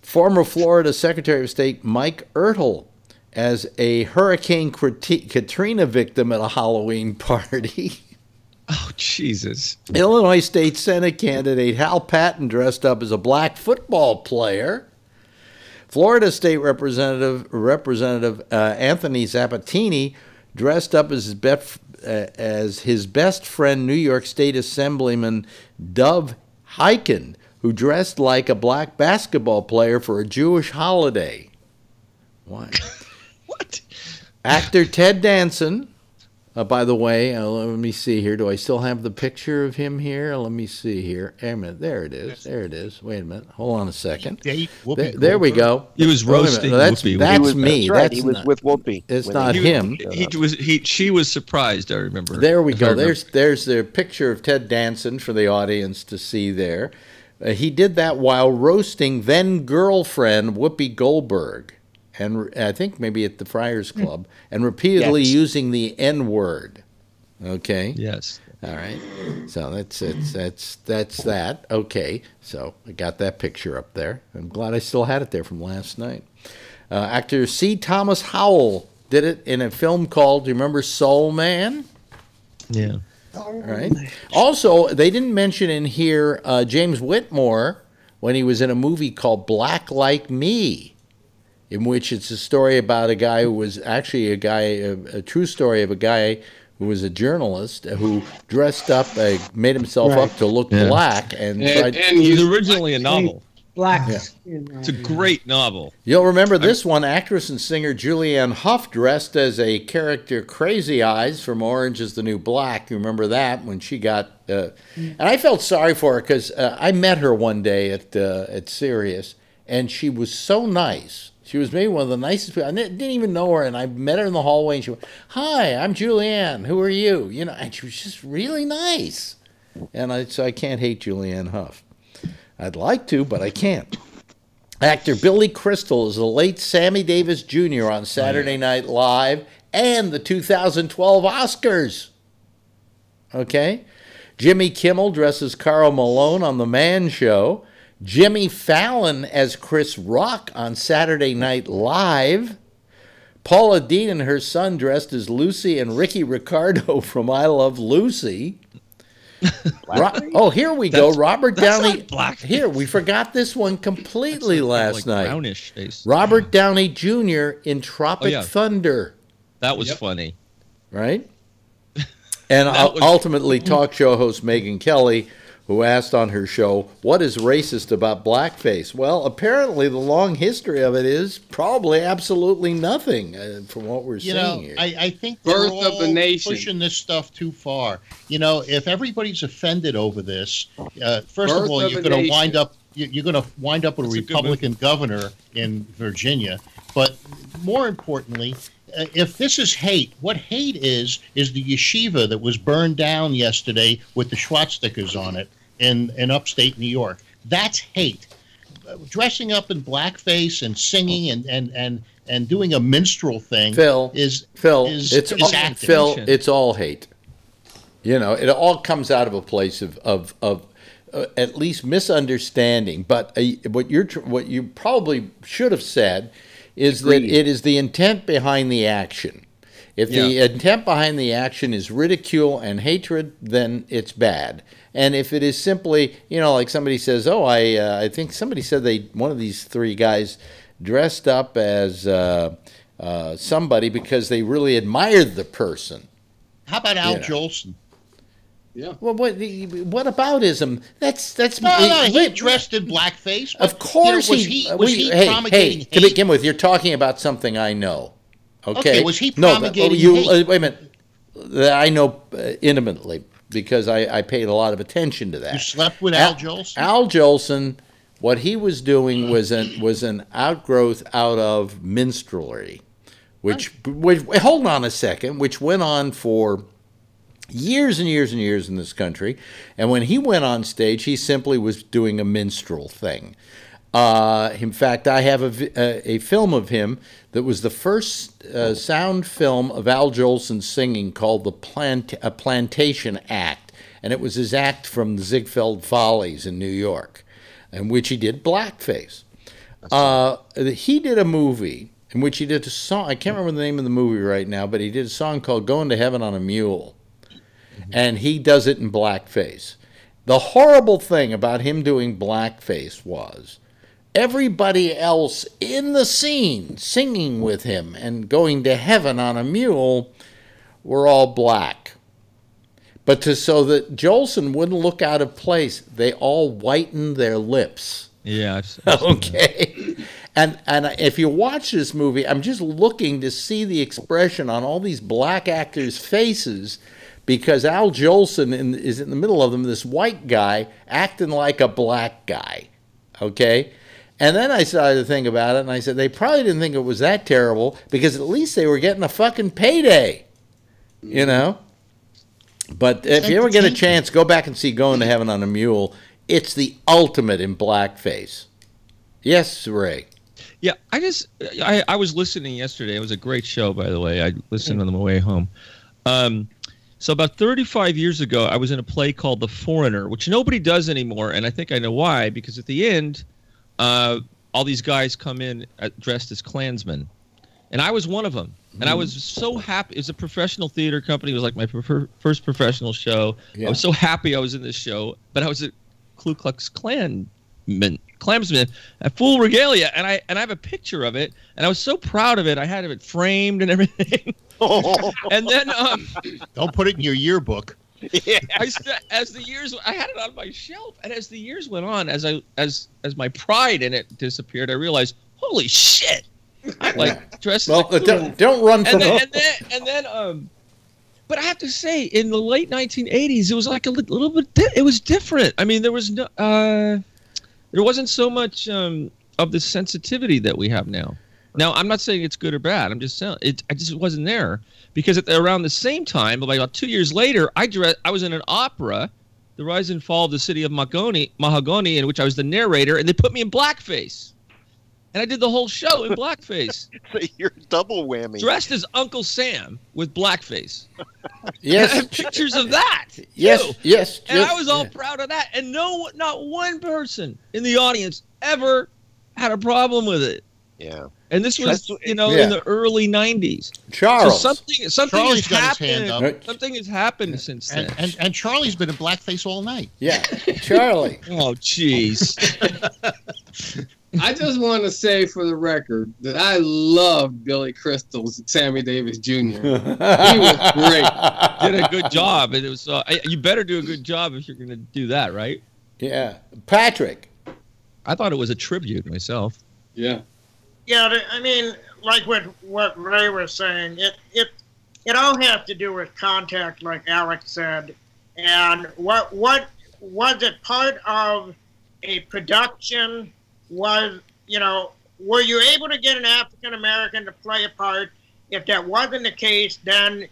Former Florida Secretary of State Mike Ertel as a Hurricane Katrina victim at a Halloween party. Oh, Jesus. Illinois State Senate candidate Hal Patton dressed up as a black football player. Florida State Representative Anthony Zapatini dressed up as his best friend, New York State Assemblyman Dov Hikind, who dressed like a black basketball player for a Jewish holiday. What? What? Actor Ted Danson. By the way, let me see here. Do I still have the picture of him here? Let me see here. Wait a minute. There it is. There it is. Wait a minute. Hold on a second. There we go. He was roasting Whoopi. That's me. That's right. That's he was not, with Whoopi. it's not him. She was surprised, I remember. There we go. There's the picture of Ted Danson for the audience to see there. He did that while roasting then-girlfriend Whoopi Goldberg. And I think maybe at the Friars Club, and repeatedly using the N-word. Okay. Yes. All right. So that's that. Okay. So I got that picture up there. I'm glad I still had it there from last night. Actor C. Thomas Howell did it in a film called, do you remember Soul Man? Yeah. All right. Also, they didn't mention in here James Whitmore when he was in a movie called Black Like Me, in which it's a story about a guy who was actually a true story of a guy who was a journalist who dressed up, made himself up to look black, and tried. And he's originally a novel. Black. Yeah. It's a great novel. You'll remember this one. Actress and singer Julianne Hough dressed as a character Crazy Eyes from Orange is the New Black. You remember that when she got... and I felt sorry for her because I met her one day at Sirius, and she was so nice. She was maybe one of the nicest people. I didn't even know her, and I met her in the hallway, and she went, "Hi, I'm Julianne. Who are you?" And she was just really nice. And so I can't hate Julianne Hough. I'd like to, but I can't. Actor Billy Crystal is the late Sammy Davis Jr. on Saturday Night Live and the 2012 Oscars. Okay? Jimmy Kimmel dresses Carl Malone on The Man Show. Jimmy Fallon as Chris Rock on Saturday Night Live. Paula Deen and her son dressed as Lucy and Ricky Ricardo from I Love Lucy. Here we go. Robert Downey. Here, we forgot this one completely last night. Brownish face. Robert Downey Jr. in Tropic Thunder. That was funny. Right? And ultimately, talk show host Megyn Kelly, who asked on her show, what is racist about blackface? Well, apparently the long history of it is probably absolutely nothing from what we're seeing here. I think they're Birth all of a nation. pushing this stuff too far. If everybody's offended over this, first of all, you're going to wind up with a Republican governor in Virginia. But more importantly, if this is hate, what hate is the yeshiva that was burned down yesterday with the swastikas on it in upstate New York. That's hate. Dressing up in blackface and singing and doing a minstrel thing is acting. It's all hate. It all comes out of a place of at least misunderstanding. But what you probably should have said is that it is the intent behind the action. If the intent behind the action is ridicule and hatred, then it's bad. And if it is simply, like somebody says, I think somebody said one of these three guys dressed up as somebody because they really admired the person. How about Al Jolson? Yeah. Well, what aboutism? That's he dressed in blackface. Of course, was he promulgating hate? To begin with, you're talking about something I know. Okay, was he promulgating hate? Wait a minute. That I know intimately because I paid a lot of attention to that. You slept with Al Jolson? Al Jolson, what he was doing was an outgrowth out of minstrelry, which hold on a second, which went on for years and years and years in this country. And when he went on stage, he simply was doing a minstrel thing. In fact, I have a film of him that was the first sound film of Al Jolson singing called the Plantation Act. And it was his act from the Ziegfeld Follies in New York, in which he did blackface. He did a movie in which he did a song. I can't remember the name of the movie right now, but he did a song called Going to Heaven on a Mule. And he does it in blackface. The horrible thing about him doing blackface was everybody else in the scene singing with him and going to heaven on a mule were all black. But so that Jolson wouldn't look out of place, they all whitened their lips. Yeah. Okay. And if you watch this movie, I'm just looking to see the expression on all these black actors' faces, because Al Jolson is in the middle of them, this white guy acting like a black guy, okay? And then I started to think about it, and I said, they probably didn't think it was that terrible, because at least they were getting a fucking payday, But if you ever get a chance, go back and see Going to Heaven on a Mule. It's the ultimate in blackface. Yes, Ray? Yeah, I was listening yesterday. It was a great show, by the way. I listened on the way home. So about 35 years ago, I was in a play called The Foreigner, which nobody does anymore, and I think I know why, because at the end, all these guys come in dressed as Klansmen, and I was one of them, and I was so happy. It was a professional theater company. It was like my first professional show. Yeah. I was so happy I was in this show, but I was a Ku Klux Klansman at full regalia, and I have a picture of it, and I was so proud of it. I had it framed and everything. And then don't put it in your yearbook. Yeah. As the years, I had it on my shelf, and as the years went on, as my pride in it disappeared, I realized, holy shit! I dressed. Well, don't run from and then but I have to say, in the late 1980s, it was like a little bit. It was different. I mean, there was no. There wasn't so much of the sensitivity that we have now. Now, I'm not saying it's good or bad. I'm just saying I just wasn't there, because around the same time, about 2 years later, I was in an opera, The Rise and Fall of the City of Mahagoni, in which I was the narrator, and they put me in blackface, and I did the whole show in blackface. So you're double whammy. Dressed as Uncle Sam with blackface. Yes. I have pictures of that. Yes. And I was all proud of that. And not one person in the audience ever had a problem with it. Yeah. And this was, in the early 90s. Charles. So something has happened. Up. Something has happened since then. And Charlie's been in blackface all night. Yeah. Charlie. Oh, jeez. I just want to say for the record that I loved Billy Crystal's Sammy Davis Jr. He was great. Did a good job. And it was. You better do a good job if you're going to do that, right? Yeah, Patrick. I thought it was a tribute myself. Yeah. Yeah, I mean, like what Ray was saying, it all has to do with contact, like Alex said. And what was it part of a production? Was, were you able to get an African American to play a part? If that wasn't the case, then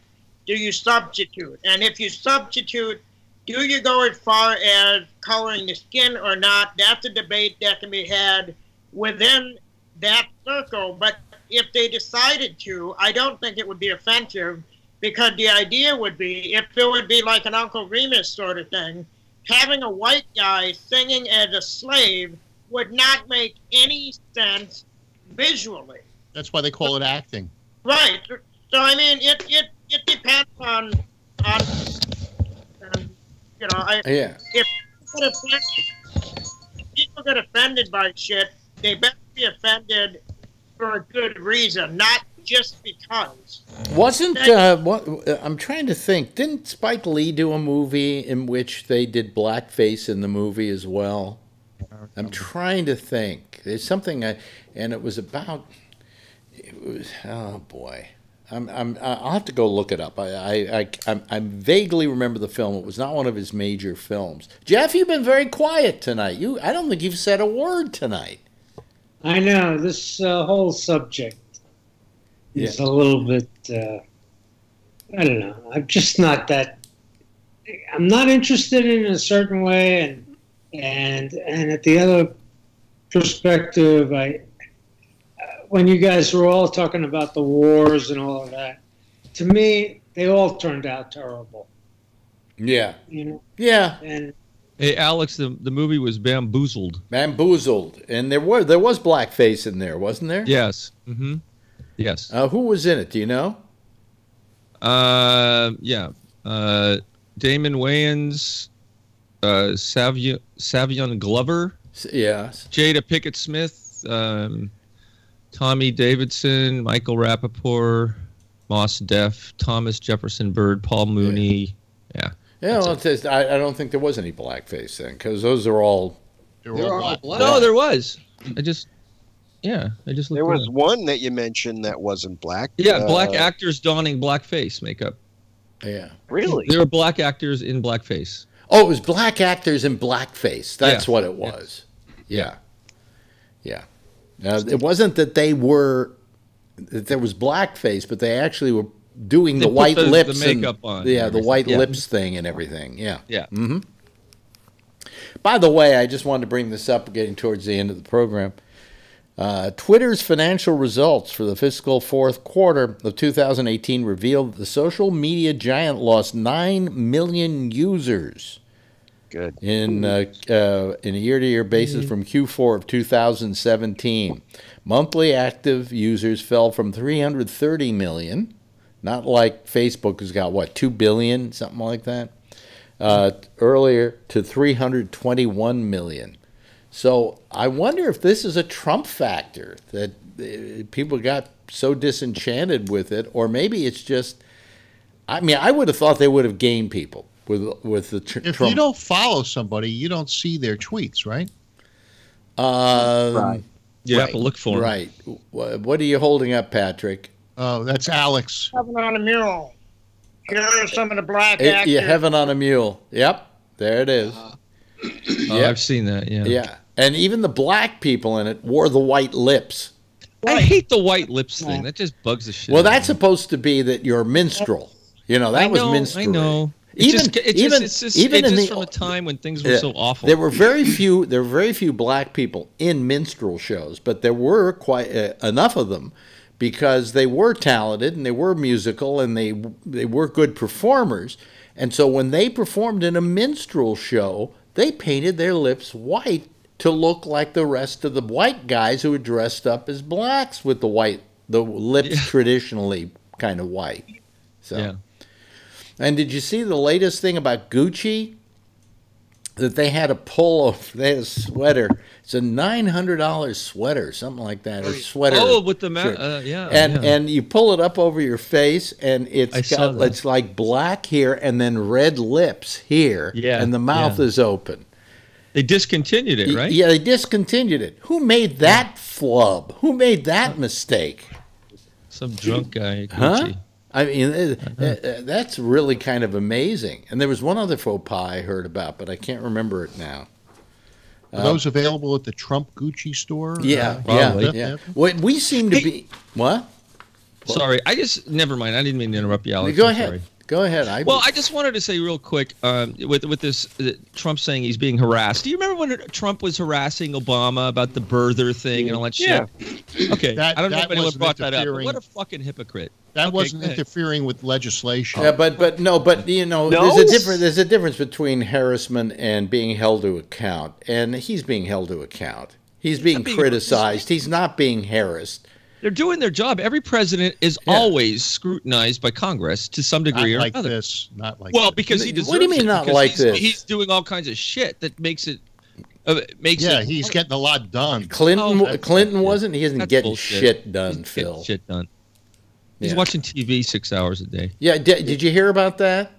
do you substitute? And if you substitute, do you go as far as coloring the skin or not? That's a debate that can be had within that circle. But if they decided to, I don't think it would be offensive, because the idea would be, if it would be like an Uncle Remus sort of thing, having a white guy singing as a slave would not make any sense visually. That's why they call it acting. Right. So, I mean, it depends on Yeah. If people get offended by shit, they better be offended for a good reason, not just because. Wasn't I'm trying to think. Didn't Spike Lee do a movie in which they did blackface in the movie as well? I'm trying to think. There's something, and it was about. It was, oh boy. I'll have to go look it up. I vaguely remember the film. It was not one of his major films. Jeff, you've been very quiet tonight. I don't think you've said a word tonight. I know this whole subject is a little bit. I don't know. I'm just not that. I'm not interested in a certain way, and at the other perspective, when you guys were all talking about the wars and all of that, to me, they all turned out terrible. Yeah. Yeah. And hey, Alex, the movie was Bamboozled. Bamboozled, and there was blackface in there, wasn't there? Yes. Mm-hmm. Yes. Who was in it? Do you know? Yeah. Damon Wayans, Savion Glover. Yes. Jada Pinkett Smith. Tommy Davidson, Michael Rappaport, Mos Def, Thomas Jefferson Byrd, Paul Mooney. Yeah. Yeah, well, I don't think there was any blackface then, because those are all. They're all black. No, there was. I just looked. There was one that you mentioned that wasn't black. Yeah, black actors donning blackface makeup. Yeah. Really? There were black actors in blackface. Oh, it was black actors in blackface. That's what it was. Yeah. Yeah. It wasn't that there was blackface, but they actually were doing the white lips, the makeup on. Yeah, the white lips thing and everything. Yeah. Yeah. Mm-hmm. By the way, I just wanted to bring this up, getting towards the end of the program. Twitter's financial results for the fiscal fourth quarter of 2018 revealed that the social media giant lost 9 million users. Good. In a year-to-year basis from Q4 of 2017. Monthly active users fell from 330 million, not like Facebook has got, 2 billion, something like that, earlier, to 321 million. So I wonder if this is a Trump factor, that people got so disenchanted with it, or maybe it's just, I would have thought they would have gained people. With the if Trump. You don't follow somebody, you don't see their tweets, right? Right. You have to look for them. Right. What are you holding up, Patrick? Oh, that's Alex. Heaven on a mule. Here are some of the black actors. Yeah, Heaven on a Mule. Yep, there it is. Yep. I've seen that. Yeah. Yeah, and even the black people in it wore the white lips. I hate the white lips thing. That just bugs the shit. Well, that's supposed to be that you're a minstrel. That was minstrel. I know. It's just from a time when things were so awful. There were very few black people in minstrel shows, but there were quite enough of them because they were talented and they were musical and they were good performers. And so when they performed in a minstrel show, they painted their lips white to look like the rest of the white guys who were dressed up as blacks with the lips traditionally kind of white. So. Yeah. And did you see the latest thing about Gucci? that they had a polo, they had a sweater. It's a $900 sweater, something like that, or sweater. Oh, with the yeah. And you pull it up over your face, and it's like black here, and then red lips here, and the mouth is open. They discontinued it, right? Yeah, they discontinued it. Who made that flub? Who made that mistake? Some drunk guy. Huh? I mean, that's really kind of amazing. And there was one other faux pas I heard about, but I can't remember it now. Are those available at the Trump Gucci store? Yeah. What we seem to be... What? Sorry, never mind. I didn't mean to interrupt you, Alex. Go ahead. Go ahead. I just wanted to say real quick, with this Trump saying he's being harassed. Do you remember when Trump was harassing Obama about the birther thing and all that shit? Yeah. Okay. I don't know if anyone brought that up. But what a fucking hypocrite. That wasn't interfering with legislation. Yeah, but you know, there's a difference between harassment and being held to account. And he's being held to account. He's being criticized. He's not being harassed. They're doing their job. Every president is always scrutinized by Congress to some degree or another. Not like this. Not like well, because he deserves it. What do you mean not like this? He's doing all kinds of shit that makes it... he's getting a lot done. Clinton wasn't? He isn't getting shit done, Phil. Getting shit done. He's watching TV 6 hours a day. Yeah, did you hear about that?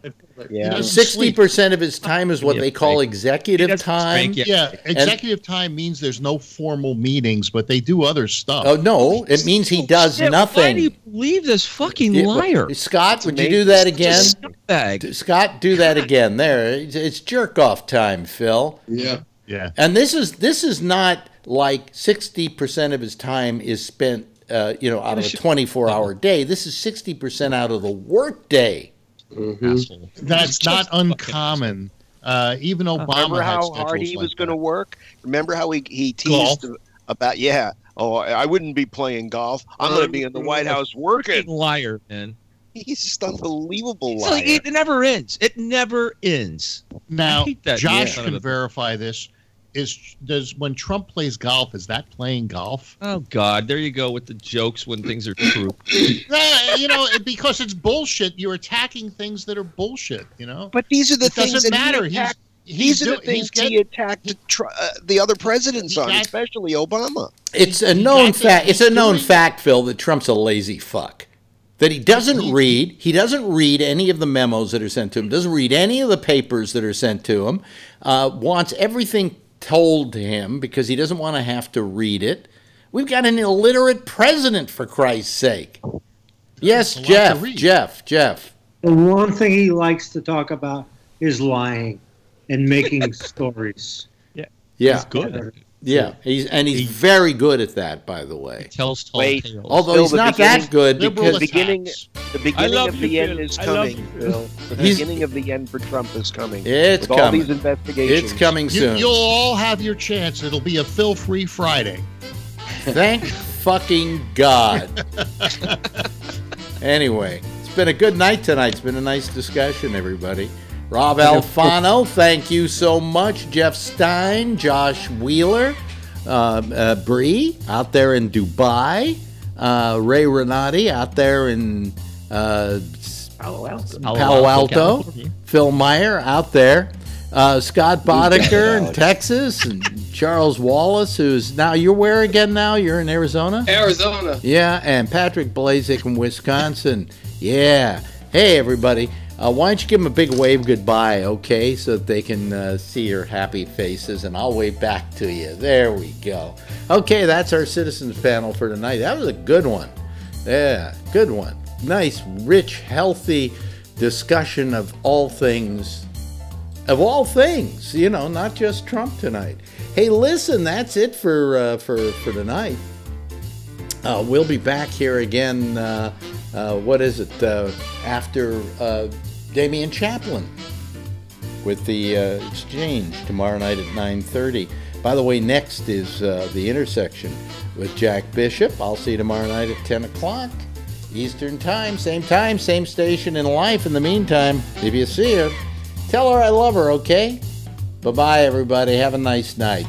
Yeah. 60% of his time is what they call executive time. Yeah, executive time means there's no formal meetings, but they do other stuff. Oh, no, it means he does nothing. Why do you believe this fucking liar? Scott, would you do that again? Scott, do that again. There, it's jerk-off time, Phil. Yeah. Yeah. And this is not like 60% of his time is spent, out of a 24-hour day. This is 60% out of the work day. Mm-hmm. That's not uncommon. Even Obama. Remember how hard he was going to work? Remember how he teased about? Yeah. Oh, I wouldn't be playing golf. I'm going to be in the White House working. Liar, man. He's just unbelievable liar. It never ends. It never ends. Now, Josh can verify this. Does when Trump plays golf, is that playing golf? Oh God, there you go with the jokes when things are true. Because it's bullshit. You're attacking things that are bullshit. But these are the things doesn't matter. These are the things he attacked the other presidents on, especially Obama. It's a known fact. It's a known fact, Phil, that Trump's a lazy fuck. That he doesn't read. He doesn't read any of the memos that are sent to him. Doesn't read any of the papers that are sent to him. Wants everything told to him because he doesn't want to have to read it. We've got an illiterate president, for Christ's sake. Yes, Jeff. The one thing he likes to talk about is lying and making stories. Yeah. He's good at it. Yeah, he's very good at that, by the way. He tells tall tales. Although he's not that good because the beginning of the end is coming, Phil. The beginning of the end for Trump is coming. It's coming. All these investigations. It's coming soon. You'll all have your chance. It'll be a Phil-free Friday. Thank fucking God. Anyway, it's been a good night tonight. It's been a nice discussion, everybody. Rob Alfano, thank you so much. Jeff Stein, Josh Wheeler, Bree out there in Dubai, Ray Renati out there in Palo Alto, Phil Meyer out there, Scott Boddicker in Texas, and Charles Wallace, who's now, you're where again now? You're in Arizona? Arizona. Yeah, and Patrick Blazek in Wisconsin. Yeah. Hey, everybody. Why don't you give them a big wave goodbye, okay, so that they can see your happy faces, and I'll wave back to you. There we go. Okay, that's our citizens panel for tonight. That was a good one. Yeah, good one. Nice, rich, healthy discussion of all things. Not just Trump tonight. Hey, listen, that's it for tonight. We'll be back here again. After Damian Chaplin with the Exchange tomorrow night at 9:30. By the way, next is The Intersection with Jack Bishop. I'll see you tomorrow night at 10 o'clock Eastern Time, same station in life. In the meantime, if you see her, tell her I love her, okay? Bye-bye, everybody. Have a nice night.